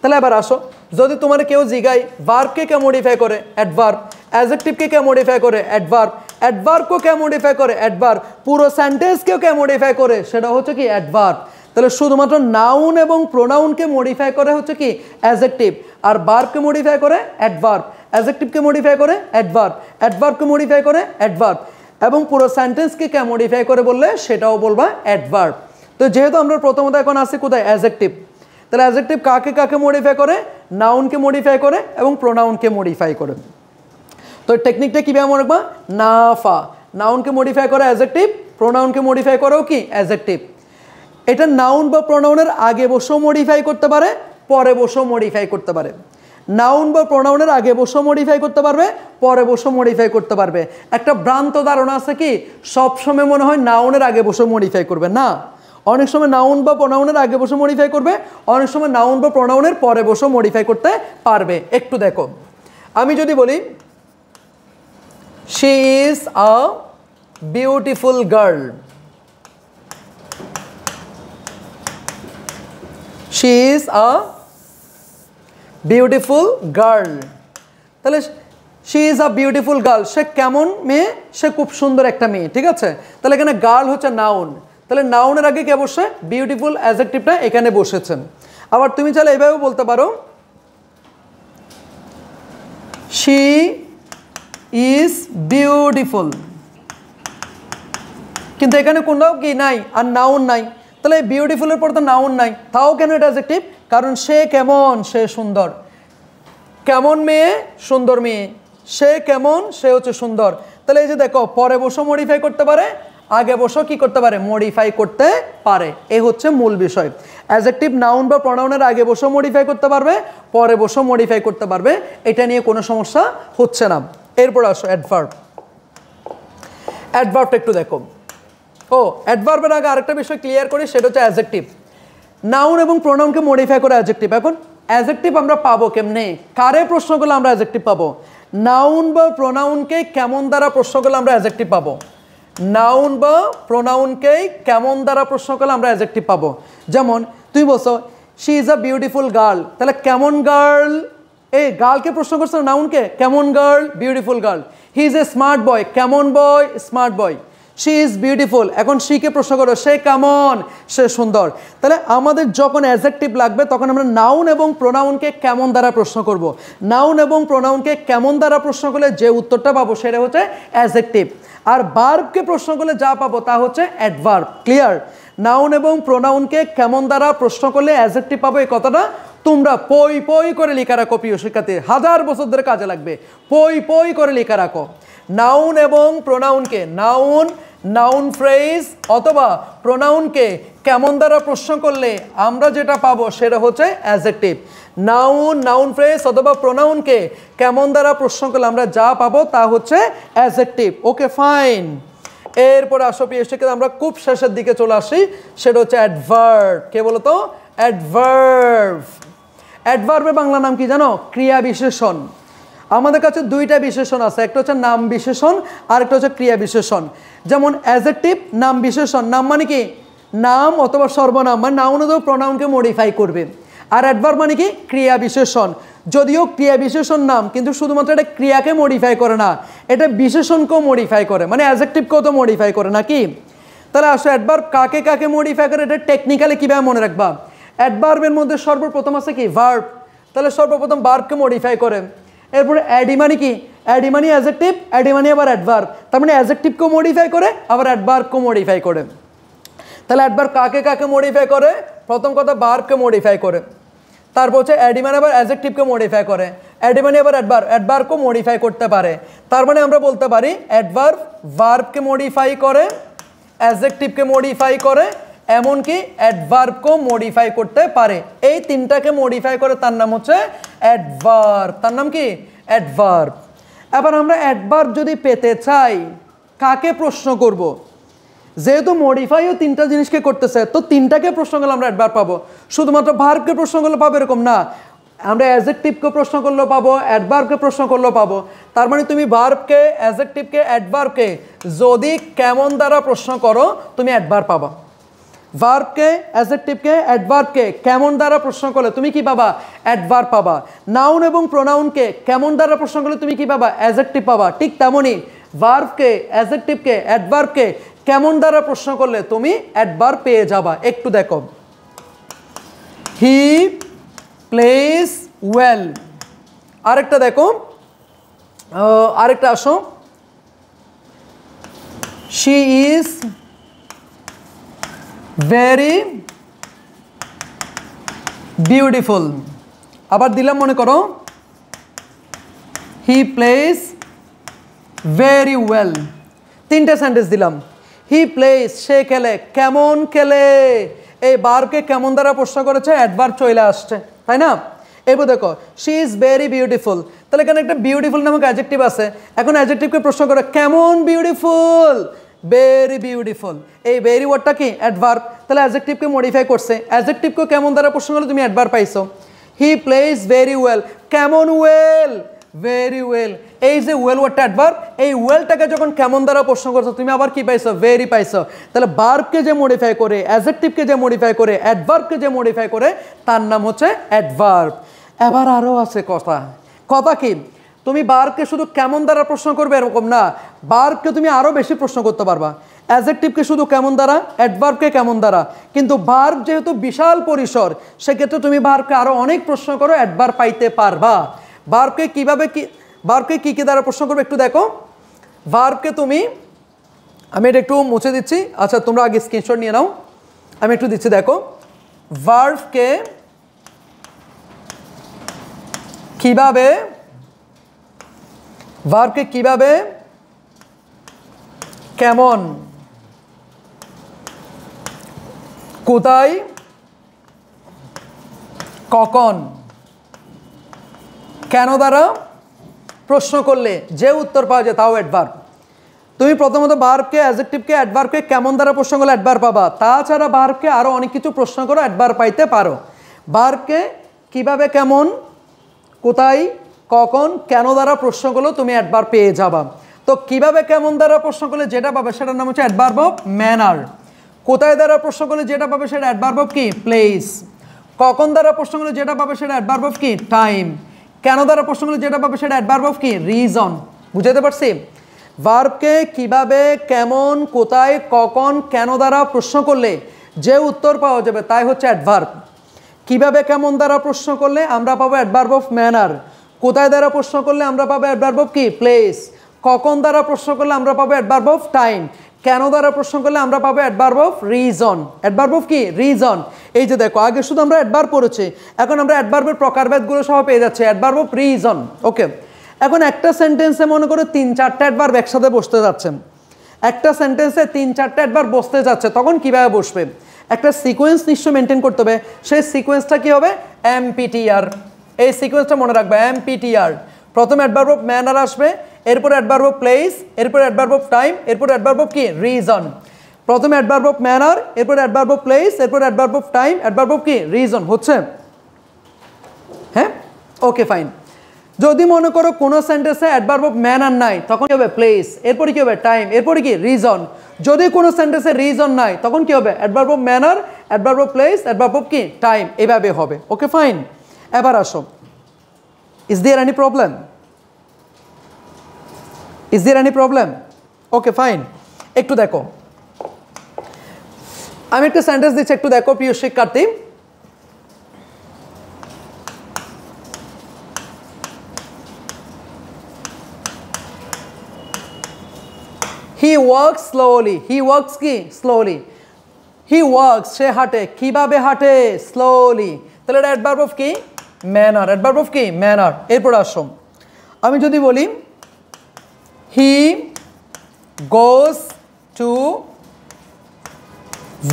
তাহলে এবার আসো, যদি তোমার কেউ জিগায় ভার্বকে কে মডিফাই করে? অ্যাডভার্ব। অ্যাডজেক্টিভকে কে মডিফাই করে? অ্যাডভার্ব। অ্যাডভার্বকে কে মডিফাই করে? অ্যাডভার্ব। পুরো সেন্টেন্সকেও কে মডিফাই করে? সেটা হচ্ছে কি? অ্যাডভার্ব। তাহলে শুধুমাত্র নাউন এবং প্রোনাউনকে মডিফাই করে হচ্ছে কি? অ্যাডজেক্টিভ। আর ভার্বকে মডিফাই করে অ্যাডভার্ব, অ্যাডজেক্টিভকে মডিফাই করে অ্যাডভার্ব, অ্যাডভার্বকে মডিফাই করে অ্যাডভার্ব, এবং পুরো সেন্টেন্সকে কে মডিফাই করে বললে সেটাও বলবা অ্যাডভার্ব। তো যেহেতু আমরা প্রথমত এখন আসি কোথায়? অ্যাডজেক্টিভ। তাহলে অ্যাডজেক্টিভ কাকে কাকে মডিফাই করে? নাউনকে মডিফাই করে এবং প্রোনাউনকে মডিফাই করে। তো টেকনিকটা কীভাবে মনে রাখবা? নাফা, নাউনকে মডিফাই করে অ্যাডজেক্টিভ, প্রোনাউনকে মডিফাই করেও কি অ্যাডজেক্টিভ। এটা নাউন বা প্রোনাউনের আগে বসেও মডিফাই করতে পারে, পরে বসেও মডিফাই করতে পারে। নাউন বা প্রোনাউনের আগে বসেও মডিফাই করতে পারবে, পরে বসেও মডিফাই করতে পারবে। একটা ভ্রান্ত ধারণা আছে কি সবসময় মনে হয় নাউনের আগে বসে মডিফাই করবে, না, অনেক সময় নাউন বা প্রোনাউনের আগে বসে মডিফাই করবে, অনেক সময় নাউন বা প্রোনাউনের পরে বসেও মডিফাই করতে পারবে। একটু দেখো, আমি যদি বলি she is a beautiful girl, she is a beautiful girl, তাহলে she is a beautiful girl, সে কেমন মেয়ে? সে খুব সুন্দর একটা মেয়ে, ঠিক আছে। তাহলে এখানে গার্ল হচ্ছে নাউন, তাহলে নাউনের আগে কে বসে? বিউটিফুল অ্যাডজেক্টিভটা এখানে বসেছেন। আবার তুমি চাইলে এভাবেও বলতে পারো শি ইজ বিউটিফুল, কিন্তু এখানে কোনটাও কি নাই, আর নাউন নাই, তাহলে বিউটিফুলের পর তো নাউন নাই, তাও কেন এটা অ্যাডজেক্টিভ? কারণ সে কেমন? সে সুন্দর। কেমন মেয়ে? সুন্দর মেয়ে। সে কেমন? সে হচ্ছে সুন্দর। তাহলে এই যে দেখো, পরে বসেও মডিফাই করতে পারে, আগে বসেও কি করতে পারে? মডিফাই করতে পারে। এই হচ্ছে মূল বিষয়। অ্যাডজেক্টিভ নাউন বা প্রোনাউনের আগে বসেও মডিফাই করতে পারবে, পরে বসেও মডিফাই করতে পারবে, এটা নিয়ে কোনো সমস্যা হচ্ছে না। এরপর আসো অ্যাডভার্ব। অ্যাডভার্বটা একটু দেখো। অ্যাডভার্বের আগে আরেকটা বিষয় ক্লিয়ার করি, সেটা হচ্ছে অ্যাডজেক্টিভ। নাউন এবং প্রোনাউনকে মডিফাই করে অ্যাডজেক্টিভ। এখন অ্যাডজেক্টিভ আমরা পাবো কেমনে? কারে প্রশ্ন করলে আমরা অ্যাডজেক্টিভ পাবো? নাউন বা প্রোনাউনকে কেমন দ্বারা প্রশ্ন করলে আমরা অ্যাডজেক্টিভ পাবো? নাউন বা প্রোনাউনকে কেমন দ্বারা প্রশ্ন করলে আমরা অ্যাডজেক্টিভ পাবো? যেমন তুমি বলছো she is a beautiful girl, তাহলে কেমন গার্ল? এই গার্লকে প্রশ্ন করছো নাউনকে, কেমন girl? Beautiful girl. He is a smart boy, কেমন boy? Smart boy. She is beautiful, এখন শিকে প্রশ্ন করো, সে কেমন? সে সুন্দর। তাহলে আমাদের যখন অ্যাডজেক্টিভ লাগবে তখন আমরা নাউন এবং প্রোনাউনকে কেমন দ্বারা প্রশ্ন করব। নাউন এবং প্রোনাউনকে কেমন দ্বারা প্রশ্ন করলে যে উত্তরটা পাবো সেটা হচ্ছে অ্যাডজেক্টিভ। আর ভার্বকে প্রশ্ন করলে যা পাবো তা হচ্ছে অ্যাডভার্ব। ক্লিয়ার? নাউন এবং প্রোনাউনকে কেমন দ্বারা প্রশ্ন করলে অ্যাডজেক্টিভ পাবো, এই কথাটা তোমরা পই পই করে লেখা রাখো প্রিয় শিক্ষার্থী, 1000 বছর ধরে কাজে লাগবে। পই পই করে লেখা রাখো। নাউন এবং প্রোনাউনকে, নাউন নাউন ফ্রেজ অথবা প্রোনাউনকে কেমন দ্বারা প্রশ্ন করলে আমরা যেটা পাবো সেটা হচ্ছে অ্যাডজেক্টিভ। নাউন নাউন ফ্রেজ অথবা প্রোনাউনকে কেমন দ্বারা প্রশ্ন করলে আমরা যা পাবো তা হচ্ছে অ্যাডজেক্টিভ। ওকে, ফাইন। এরপর আসো প্রিয় শিক্ষার্থী, আমরা খুব শেষের দিকে চলে আসি, সেটা হচ্ছে অ্যাডভার্ব। কে বলো তো? অ্যাডভার্ব। অ্যাডভার্বের বাংলা নাম কি জানো? ক্রিয়া বিশেষণ। আমাদের কাছে দুইটা বিশেষণ আছে, একটা হচ্ছে নাম বিশেষণ আর একটা হচ্ছে ক্রিয়া বিশেষণ। যেমন অ্যাডজেক্টিভ নাম বিশেষণ, নাম মানে কি? নাম অথবা সর্বনাম, মানে নাউন অথবা প্রোনাউনকে মডিফাই করবে। আর অ্যাডভার্ব মানে কি? ক্রিয়া বিশেষণ। যদিও ক্রিয়া বিশেষণ নাম, কিন্তু শুধুমাত্র এটা ক্রিয়াকে মডিফাই করে না, এটা বিশেষণকেও মডিফাই করে, মানে অ্যাডজেক্টিভকেও তো মডিফাই করে নাকি? তাহলে আসো অ্যাডভার্ব কাকে কাকে মডিফাই করে এটা টেকনিক্যালি কীভাবে মনে রাখবা? অ্যাডভার্বের মধ্যে সর্বপ্রথম আছে কি? ভার্ব। তাহলে সর্বপ্রথম ভার্বকে মডিফাই করে। এরপরে অ্যাডি মানে কি? অ্যাডি মানে অ্যাডজেক্টিভ, অ্যাডি মানে আবার অ্যাডভার্ব, তার মানে অ্যাডজেক্টিভকেও মডিফাই করে আবার অ্যাডভার্বকেও মডিফাই করে। তাহলে অ্যাডভার্ব কাকে কাকে মডিফাই করে? প্রথম কথা ভার্বকে মডিফাই করে, তারপর হচ্ছে অ্যাডি মানে আবার অ্যাডজেক্টিভকে মডিফাই করে, অ্যাডি মানে আবার অ্যাডভার্ব, অ্যাডভার্বকেও মডিফাই করতে পারে। তার মানে আমরা বলতে পারি অ্যাডভার্ব ভার্বকে মডিফাই করে, অ্যাডজেক্টিভকে মডিফাই করে, এমনকি অ্যাডভার্বকেও মডিফাই করতে পারে। এই তিনটাকে মডিফাই করে তার নাম হচ্ছে অ্যাডভার্ব। তার নাম কি? অ্যাডভার্ব। এবার আমরা অ্যাডভার্ব যদি পেতে চাই কাকে প্রশ্ন করব? যেহেতু মডিফাইও তিনটা জিনিসকে করতেছে, তো তিনটাকে প্রশ্ন করলে আমরা অ্যাডভার্ব পাবো। শুধুমাত্র ভার্বকে প্রশ্ন করলে পাবো এরকম না, আমরা অ্যাডজেক্টিভকে প্রশ্ন করলেও পাবো, অ্যাডভার্বকে প্রশ্ন করলেও পাবো। তার মানে তুমি ভার্বকে, অ্যাডজেক্টিভকে, অ্যাডভার্বকে যদি কেমন দ্বারা প্রশ্ন করো তুমি অ্যাডভার্ব পাবা। ভার্বকে, অ্যাডজেক্টিভকে, অ্যাডভার্বকে কেমন দ্বারা প্রশ্ন করলে তুমি কি পাবা? অ্যাডভার্ব পাবা। নাউন এবং প্রোনাউনকে কেমন দ্বারা প্রশ্ন করলে তুমি কি পাবা? অ্যাডজেক্টিভ পাবা। ঠিক তেমনই ভার্বকে, অ্যাডজেক্টিভকে, অ্যাডভার্বকে কেমন দ্বারা প্রশ্ন করলে তুমি অ্যাডভার্ব পেয়ে যাবা। একটু দেখো, হি প্লেস ওয়েল। আরেকটা দেখো, আরেকটা আসো, শি ইজ ভেরি বিউটিফুল। আবার দিলাম মনে করো হি প্লেস ভেরি ওয়েল, তিনটে সেন্টেন্স দিলাম। হি প্লেস সে খেলে, কেমন খেলে, এই ভার্বকে কেমন দ্বারা প্রশ্ন করেছে, অ্যাডভার্ব চলে আসছে, তাই না? এবার দেখো শি ইজ ভেরি বিউটিফুল, তাহলে এখানে একটা বিউটিফুল নামক অ্যাডজেক্টিভ আছে। এখন অ্যাডজেক্টিভকে প্রশ্ন করে কেমন বিউটিফুল, ভেরি বিউটিফুল। এই ভেরি ওয়ার্ডটা কি অ্যাডভার্ব, তাহলে অ্যাডজেক্টিভকে মডিফাই করছে, অ্যাডজেক্টিভকে কেমন দ্বারা প্রশ্ন করলে তুমি অ্যাডভার্ব পাইছো। হি প্লেস ভেরি ওয়েল, কেমন ওয়েল, ভেরি ওয়েল। এই যে ওয়েল ওয়ার্ডটা অ্যাডভার্ব, এই ওয়েলটাকে যখন কেমন দ্বারা প্রশ্ন করছো তুমি আবার কি পাইছো, ভেরি পাইছো। তাহলে ভার্বকে যে মডিফাই করে, অ্যাডজেক্টিভকে যে মডিফাই করে, অ্যাডভার্বকে যে মডিফাই করে, তার নাম হচ্ছে অ্যাডভার্ব। এবার আরও আছে কথা, কথা কি, তুমি ভার্বকে শুধু কেমন দ্বারা প্রশ্ন করবে এরকম না, ভার্বকে তুমি আরও বেশি প্রশ্ন করতে পারবা। অ্যাডজেক্টিভকে শুধু কেমন দ্বারা, অ্যাডভার্বকে কেমন দ্বারা, কিন্তু ভার্ব যেহেতু বিশাল পরিসর, সেক্ষেত্রে তুমি ভার্বকে আরও অনেক প্রশ্ন করো, অ্যাডভার্ব পাইতে পারবা। ভার্বকে কীভাবে কি, ভার্বকে কী কী দ্বারা প্রশ্ন করবে একটু দেখো। ভার্বকে তুমি, আমি এটা একটু মুছে দিচ্ছি, আচ্ছা তোমরা আগে স্ক্রিনশট নিয়ে নাও, আমি একটু দিচ্ছি দেখো। ভার্বকে কিভাবে, ভার্বকে কিভাবে, কেমন, কোথায়, কখন, কেন দ্বারা প্রশ্ন করলে যে উত্তর পাওয়া যায় তাও অ্যাডভার্ব। তুমি প্রথমত ভার্বকে, অ্যাডজেক্টিভকে, অ্যাডভার্বকে কেমন দ্বারা প্রশ্ন করলে অ্যাডভার্ব পাবা, তাছাড়া ভার্বকে আরও অনেক কিছু প্রশ্ন করো, অ্যাডভার্ব পাইতে পারো। ভার্বকে কিভাবে, কেমন, কোথায়, কখন, কেন দ্বারা প্রশ্ন করলেও তুমি অ্যাডভার্ব পেয়ে যাবা। তো কিভাবে, কেমন দ্বারা প্রশ্ন করলে যেটা পাবে সেটার নাম হচ্ছে অ্যাডভার্ব অফ ম্যানার। কোথায় দ্বারা প্রশ্ন করলে যেটা পাবে সেটা অ্যাডভার্ব অফ কি, প্লেস। কখন দ্বারা প্রশ্ন করলে যেটা পাবে সেটা অ্যাডভার্ব অফ কি, টাইম। কেন দ্বারা প্রশ্ন করলে যেটা পাবে সেটা অ্যাডভার্ব অফ কি, রিজন। বুঝাতে পারছি? ভার্বকে কিভাবে, কেমন, কোথায়, কখন, কেন দ্বারা প্রশ্ন করলে যে উত্তর পাওয়া যাবে তাই হচ্ছে অ্যাডভার্ব। কিভাবে, কেমন দ্বারা প্রশ্ন করলে আমরা পাবো অ্যাডভার্ব অফ ম্যানার। কোথায় দ্বারা প্রশ্ন করলে আমরা পাবো অ্যাডভার্ব অফ কি, প্লেস। কখন দ্বারা প্রশ্ন করলে আমরা পাবো অ্যাডভার্ব অফ টাইম। কেন দ্বারা প্রশ্ন করলে আমরা পাবো adverb of reason. Adverb of কি, রিজন। এই যে দেখো আগে শুধু আমরা অ্যাডভার্ব পড়েছি, এখন আমরা অ্যাডভার্বের প্রকারভেদগুলো সহ পেয়ে যাচ্ছি, অ্যাডভার্ব অফ রিজন। ওকে, এখন একটা সেন্টেন্সে মনে করো 3-4টা অ্যাডভার্ব একসাথে বসতে যাচ্ছে, একটা সেন্টেন্সে 3-4টা অ্যাডভার্ব বসতে যাচ্ছে, তখন কিভাবে বসবে, একটা সিকোয়েন্স নিশ্চয় মেনটেন করতে হবে। সেই সিকোয়েন্সটা কি হবে, এমপিটিআর। এই সিকোয়েন্সটা মনে রাখবে, এমপিটিআর। প্রথম অ্যাডভার্ব অফ ম্যানার আসবে, এরপর অ্যাডভার্ব অফ প্লেস, এরপর অ্যাডভার্ব অফ টাইম, এরপর অ্যাডভার্ব অফ কি, রিজন। প্রথমে অ্যাডভার্ব অফ ম্যানার, এরপর অ্যাডভার্ব অফ প্লেস, এরপর adverb of time, adverb of কি, রিজন। হচ্ছে? হ্যাঁ, ওকে ফাইন। যদি মনে করো কোনো সেন্টেন্সে অ্যাডভার্ব অফ ম্যানার নাই, তখন কি হবে, প্লেস, এরপরে কি হবে, টাইম, এরপরে কি, রিজন। যদি কোনো সেন্টেন্সে রিজন নাই, তখন কি হবে, adverb of manner, adverb of place, adverb of কি, টাইম, এভাবে হবে। Okay fine. এবার আসো, is there any problem, is there any problem? Okay fine. একটু দেখো, আমি একটা সেন্টেন্স দিচ্ছি, একটু দেখো প্রিয় শিক্ষার্থী। He works slowly, he works কি, স্লোলি। হি ওয়ার্কস সে হাঁটে, কিভাবে হাঁটে, স্লোলি। তাহলে এটা অ্যাডভার্ব অফ কি, ম্যানার। অ্যাডভার্ব অফ কি, ম্যানার। এরপর আসো, আমি যদি বলি হি গোস টু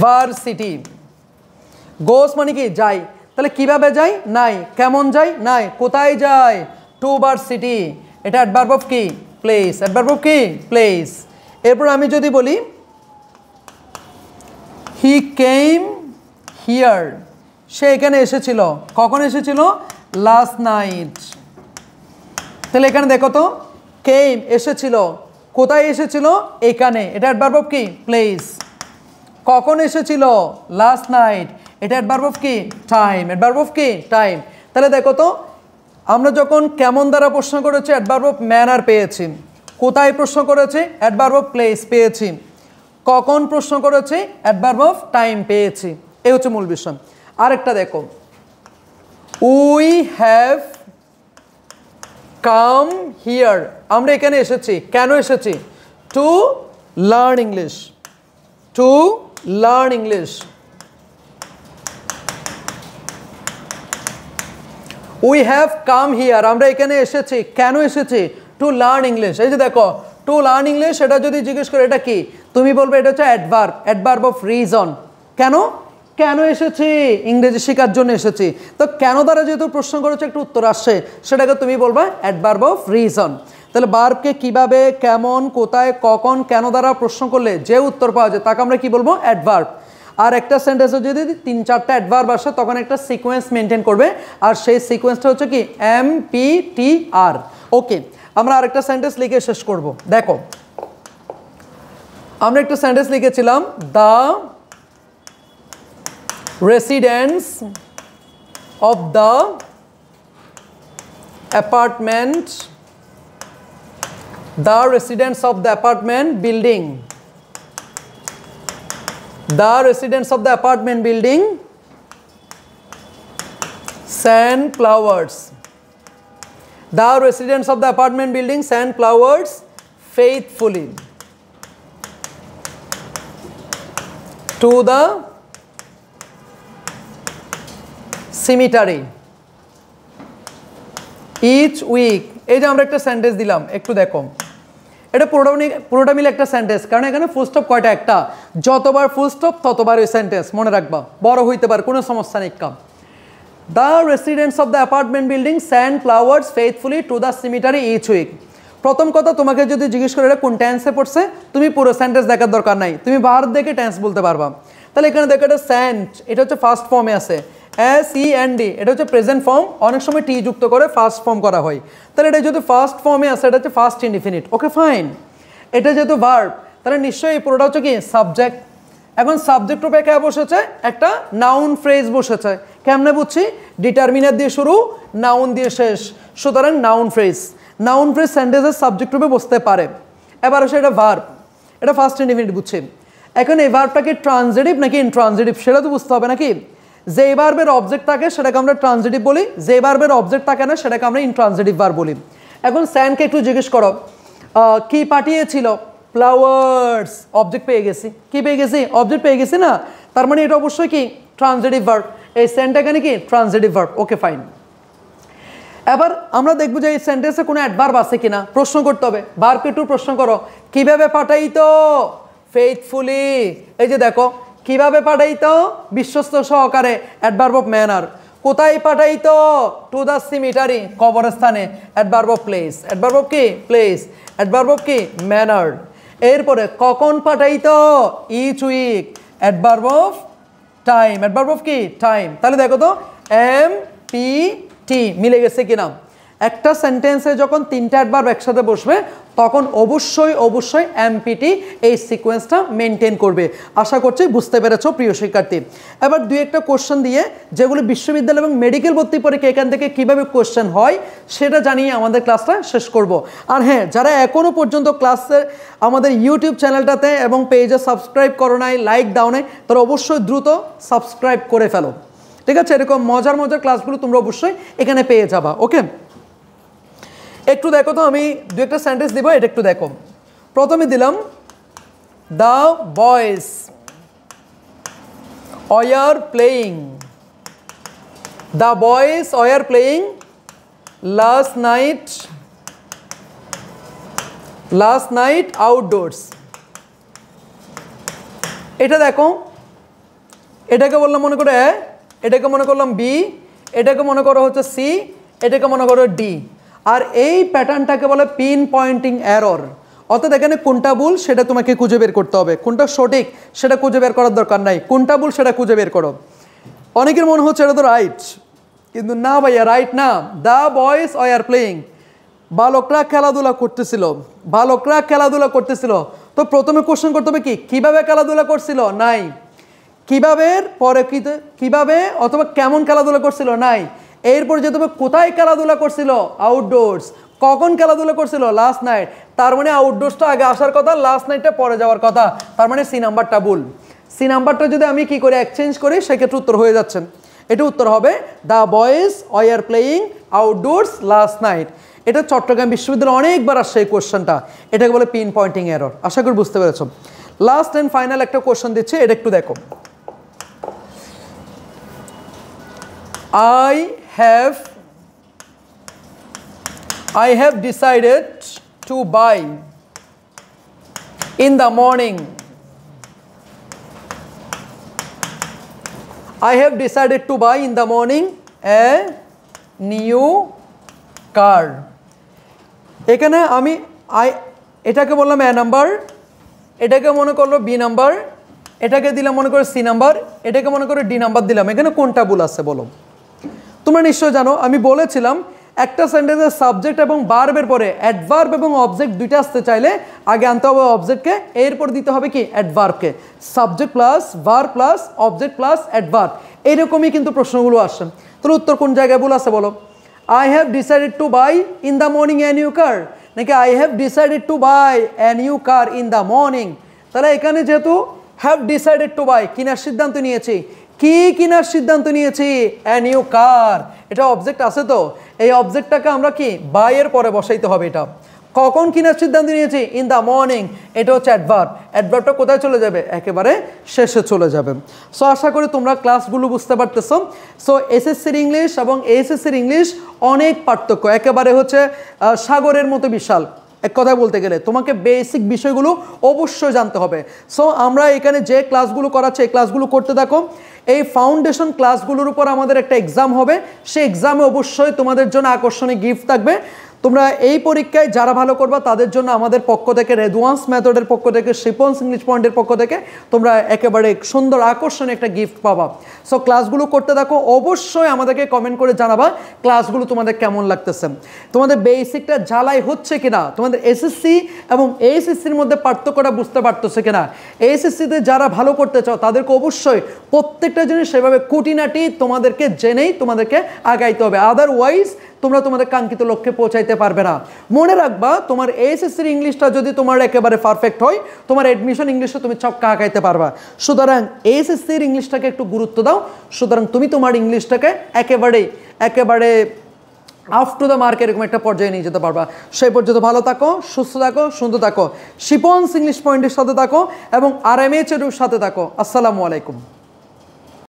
ভার্সিটি। গোস মানে কি, যাই। তাহলে কিভাবে যাই, নাই। কেমন যাই, নাই। কোথায় যাই, টু ভার্সিটি। এটা অ্যাডভার্ব অফ কি, প্লেস। অ্যাডভার্ব অফ কি, প্লেস। এরপর আমি যদি বলি হি কেম হিয়ার, সে এখানে এসেছিল। কখন এসেছিল, লাস্ট নাইট। তাহলে এখানে দেখো তো, কেম এসেছিল, কোথায় এসেছিল, এখানে। এটা অ্যাডভার্ব অফ কি, প্লেস। কখন এসেছিল, লাস্ট নাইট। এটা অ্যাডভার্ব অফ কি, টাইম। অ্যাডভার্ব অফ কি, টাইম। তাহলে দেখো তো, আমরা যখন কেমন দ্বারা প্রশ্ন করেছি, অ্যাডভার্ব অফ ম্যানার পেয়েছি। কোথায় প্রশ্ন করেছি, অ্যাডভার্ব অফ প্লেস পেয়েছি। কখন প্রশ্ন করেছি, অ্যাডভার্ব অফ টাইম পেয়েছি। এই হচ্ছে মূল বিষয়। আরেকটা দেখো, উই হ্যাভ কাম হিয়ার, আমরা এখানে এসেছি। কেন এসেছি, to learn English. To learn English. We have come here, আমরা এখানে এসেছি, কেন এসেছি? To learn English. এই যে দেখো টু লার্ন ইংলিশ, এটা যদি জিজ্ঞেস করে এটা কি, তুমি বলবে এটা হচ্ছে অ্যাডভার্ব, অ্যাডভার্ব অফ রিজন। কেন কেন এসেছি? ইংরেজি শেখার জন্য এসেছি। তো কেন দ্বারা যেহেতু প্রশ্ন করেছে একটু উত্তর আসছে, সেটাকে তুমি বলবা অ্যাডভার্ব অফ রিজন। তাহলে ভার্বকে কিভাবে, কেমন, কোথায়, কখন, কেন দ্বারা প্রশ্ন করলে যে উত্তর পাওয়া যায় তাকে আমরা কি বলবো? অ্যাডভার্ব। আর একটা সেন্টেন্সে যদি 3-4টা অ্যাডভার্ব আসে তখন একটা সিকোয়েন্স মেনটেন করবে, আর সেই সিকোয়েন্সটা হচ্ছে কি MPTR। ওকে, আমরা আরেকটা সেন্টেন্স লিখে শেষ করব। দেখো আমরা একটা সেন্টেন্স লিখেছিলাম, the residents of the apartment, the residents of the apartment building, the residents of the apartment building send flowers, the residents of the apartment building send flowers faithfully to the cemetery each week। এই যে আমরা একটা সেন্টেন্স দিলাম, একটু দেখো এটা পুরোটা মিলে একটা সেন্টেন্স, কারণ এখানে ফুল স্টপ কয়টা? একটা। যতবার ফুল স্টপ ততবার ওই সেন্টেন্স, মনে রাখবা, বড় হইতে পারে, কোনো সমস্যা নেই। Come the residents of the apartment building send flowers faithfully to the cemetery each week. প্রথম কথা, তোমাকে যদি জিজ্ঞেস করে এটা কোন টেন্সে পড়ছে, তুমি পুরো সেন্টেন্স দেখার দরকার নাই, তুমি বার দেখে টেন্স বলতে পারবা। তাহলে এখানে দেখো এটা সেন্ড, এটা হচ্ছে ফার্স্ট ফর্মে আছে, SEND, এটা হচ্ছে প্রেজেন্ট ফর্ম, অনেক সময় টি যুক্ত করে ফার্স্ট ফর্ম করা হয়। তাহলে এটা যেহেতু ফার্স্ট ফর্মে আছে, এটা হচ্ছে ফার্স্ট ইনডিফিনিট। Okay fine. এটা যেহেতু ভার্ব, তাহলে নিশ্চয়ই এই পুরোটা হচ্ছে কি সাবজেক্ট। এখন সাবজেক্ট রূপে কে বসেছে? একটা নাউন ফ্রেজ বসেছে। কেমনে বুঝছি? ডিটারমিনার দিয়ে শুরু, নাউন দিয়ে শেষ, সুতরাং নাউন ফ্রেজ। নাউন ফ্রেজ সেন্টেন্সের সাবজেক্ট রূপে বসতে পারে। এবার আসে এটা ভার্ব, এটা ফার্স্ট ইনডিফিনিট বুঝছি। এখন এই ভার্বটা কি ট্রানজিটিভ নাকি ইনট্রানজিটিভ সেটা তো বুঝতে হবে নাকি? যে ভার্বের অবজেক্ট থাকে সেটাকে আমরা ট্রানজিটিভ বলি, যে ভার্বের অবজেক্ট থাকে না সেটাকে আমরা ইনট্রানজিটিভ ভার্ব বলি। এখন স্যানকে একটু জিজ্ঞেস করো, কি পাঠিয়েছিল? ফ্লাওয়ার্স। অবজেক্ট পেয়ে গেছি, কি পেয়ে গেছি? অবজেক্ট পেয়ে গেছি না, তার মানে এটা অবশ্যই কি ট্রানজিটিভ ভার্ব। এই স্যানটা এখানে কি ট্রানজিটিভ ভার্ব। ওকে ফাইন। এবার আমরা দেখবো যে এই সেন্টেন্সে কোনো অ্যাডভার্ব আছে কিনা, প্রশ্ন করতে হবে। ভার্বকে একটু প্রশ্ন করো, কিভাবে পাঠাইতো? ফেথফুলি। এই যে দেখো কিভাবে পাঠাইতো? বিশ্বস্ত সহকারে, অ্যাডভার্ব অফ ম্যানার। কোথায় পাঠাইতো? টু দ্য সিমিটারি, কবরস্থানে, adverb of place. Adverb of কি? প্লেস। অ্যাডভার্ব অফ কি? ম্যানার। এরপরে কখন পাঠাইতো? Each week, adverb of time. Adverb of কি? টাইম। তাহলে দেখো তো MPT মিলে গেছে কিনা। একটা সেন্টেন্সে যখন 3টা অ্যাডভার্ব একসাথে বসবে তখন অবশ্যই MPT এই সিকোয়েন্সটা মেনটেন করবে। আশা করছি বুঝতে পেরেছো প্রিয় শিক্ষার্থী। এবার 2-1টা কোশ্চেন দিয়ে, যেগুলো বিশ্ববিদ্যালয় এবং মেডিকেল ভর্তি পরীক্ষা এখান থেকে কীভাবে কোশ্চেন হয় সেটা জানিয়ে আমাদের ক্লাসটা শেষ করব। আর হ্যাঁ, যারা এখনও পর্যন্ত ক্লাসে আমাদের ইউটিউব চ্যানেলটাতে এবং পেজে সাবস্ক্রাইব করো নাই, লাইক দাও নাই, তারা অবশ্যই দ্রুত সাবস্ক্রাইব করে ফেলো। ঠিক আছে? এরকম মজার ক্লাসগুলো তোমরা অবশ্যই এখানে পেয়ে যাবা। ওকে, একটু দেখো তো, আমি 2-একটা সেন্টেন্স দিব, এটা একটু দেখো। প্রথমে দিলাম, the boys were playing, the boys were playing last night outdoors. এটা দেখো, এটাকে বললাম মনে করো এ, এটাকে মনে করলাম বি, এটাকে মনে করো হচ্ছে সি, এটাকে মনে করো ডি। আর এই প্যাটার্নটাকে বলে পিন পয়েন্টিং এরর। অর্থাৎ এখানে কোনটা ভুল সেটা তোমাকে খুঁজে বের করতে হবে, কোনটা সঠিক সেটা খুঁজে বের করার দরকার নাই, কোনটা ভুল সেটা খুঁজে বের করো। অনেকের মনে হচ্ছে এটা তো রাইট, কিন্তু না ভাইয়া, রাইট না। দ্য বয়েজ ওয়ার প্লেয়িং, বালকরা খেলাধুলা করতেছিল। তো প্রথমে কোশ্চেন করতে হবে কি, কিভাবে খেলাধুলা করছিল? নাই। কিভাবে পরে কিভাবে অথবা কেমন খেলাধুলা করছিল? নাই। এরপর যেতে হবে কোথায় খেলাধুলা করছিল? আউটডোরস। কখন খেলাধুলা করছিল? Last night. তার মানে আউটডোরসটা আগে আসার কথা, লাস্ট নাইটটা পরে যাওয়ার কথা। তার মানে সি নাম্বারটা ভুল। সি নাম্বারটা যদি আমি কি করে এক্সচেঞ্জ করি সেক্ষেত্রে উত্তর হয়ে যাচ্ছে। এটা উত্তর হবে the boys were playing outdoors last night. এটা চট্টগ্রাম বিশ্ববিদ্যালয়ে অনেকবার আসছে এই কোশ্চেনটা, এটাকে বলে পিন পয়েন্টিং এরর। আশা করি বুঝতে পেরেছ। লাস্ট অ্যান্ড ফাইনাল একটা কোশ্চেন দিচ্ছে, এটা একটু দেখো। I have I have decided to buy in the morning. I have decided to buy in the morning a new car. এখানে আমি এটাকে বললাম এ নাম্বার, এটাকে মনে করলো বি নাম্বার, এটাকে দিলাম মনে করো সি নাম্বার, এটাকে মনে করো ডি নাম্বার দিলাম। এখানে কোনটা ভুল আছে বলো? তোমরা নিশ্চয় জানো আমি বলেছিলাম একটা সেন্টেন্সের সাবজেক্ট এবং ভার্বের পরে অ্যাডভার্ব এবং অবজেক্ট দুইটা আসতে চাইলে আগে আনতে হবে অবজেক্টকে, এরপর দিতে হবে কি অ্যাডভার্বকে। Subject plus verb plus object plus adverb, এইরকমই কিন্তু প্রশ্নগুলো আসে। তাহলে উত্তর কোন জায়গায় ভুল আছে বলো? I have decided to buy in the morning a new car, নাকি I have decided to buy a new car in the morning? তাহলে এখানে যেহেতু have decided to buy কেনার সিদ্ধান্ত নিয়েছি, কি কেনার সিদ্ধান্ত নিয়েছি? a new car, এটা অবজেক্ট আছে তো, এই অবজেক্টটাকে আমরা কি বাই এর পরে বসাইতে হবে। এটা কখন কেনার সিদ্ধান্ত নিয়েছি? ইন দ্য মর্নিং, এটা হচ্ছে অ্যাডভার্ব। অ্যাডভার্বটা কোথায় চলে যাবে? একেবারে শেষে চলে যাবে। সো আশা করি তোমরা ক্লাসগুলো বুঝতে পারতেছো। সো এসএসসির ইংলিশ এবং এইচএসসির ইংলিশ অনেক পার্থক্য, একেবারে হচ্ছে সাগরের মতো বিশাল। এক কথায় বলতে গেলে তোমাকে বেসিক বিষয়গুলো অবশ্যই জানতে হবে। সো আমরা এখানে যে ক্লাসগুলো করাচ্ছি এই ক্লাসগুলো করতে থাকো। এই ফাউন্ডেশন ক্লাসগুলোর উপর আমাদের একটা এক্সাম হবে, সেই এক্সামে অবশ্যই তোমাদের জন্য আকর্ষণীয় গিফট থাকবে। তোমরা এই পরীক্ষায় যারা ভালো করবা তাদের জন্য আমাদের পক্ষ থেকে, রেডওয়ান্স মেথডের পক্ষ থেকে, শিপন্স ইংলিশ পয়েন্টের পক্ষ থেকে তোমরা একেবারে সুন্দর আকর্ষণীয় একটা গিফট পাবা। সো ক্লাসগুলো করতে থাকো, অবশ্যই আমাদেরকে কমেন্ট করে জানাবা ক্লাসগুলো তোমাদের কেমন লাগতেছে, তোমাদের বেসিকটা ঝালাই হচ্ছে কিনা, তোমাদের এসএসসি এবং এইচএসসির মধ্যে পার্থক্যটা বুঝতে পারতেছে কিনা। এইচএসসিতে যারা ভালো করতে চাও তাদেরকে অবশ্যই প্রত্যেকটা জিনিস সেভাবে খুঁটিনাটি তোমাদেরকে জেনেই তোমাদেরকে আগাইতে হবে, আদারওয়াইজ তোমরা তোমাদের কাঙ্ক্ষিত লক্ষ্যে পৌঁছাইতে পারবে না। মনে রাখবা তোমার এইচএসসির ইংলিশটা যদি তোমার একেবারে পারফেক্ট হয়, তোমার অ্যাডমিশন ইংলিশে তুমি ছক্কা আঁকাইতে পারবা। সুতরাং এইচএসসির ইংলিশটাকে একটু গুরুত্ব দাও। সুতরাং তুমি তোমার ইংলিশটাকে একেবারে আপ টু দ্য মার্ক এরকম একটা পর্যায়ে নিয়ে যেতে পারবা। সেই পর্যন্ত ভালো থাকো, সুস্থ থাকো, সুন্দর থাকো, শিপন্স ইংলিশ পয়েন্টের সাথে থাকো এবং RMH এর সাথে থাকো। আসসালামু আলাইকুম।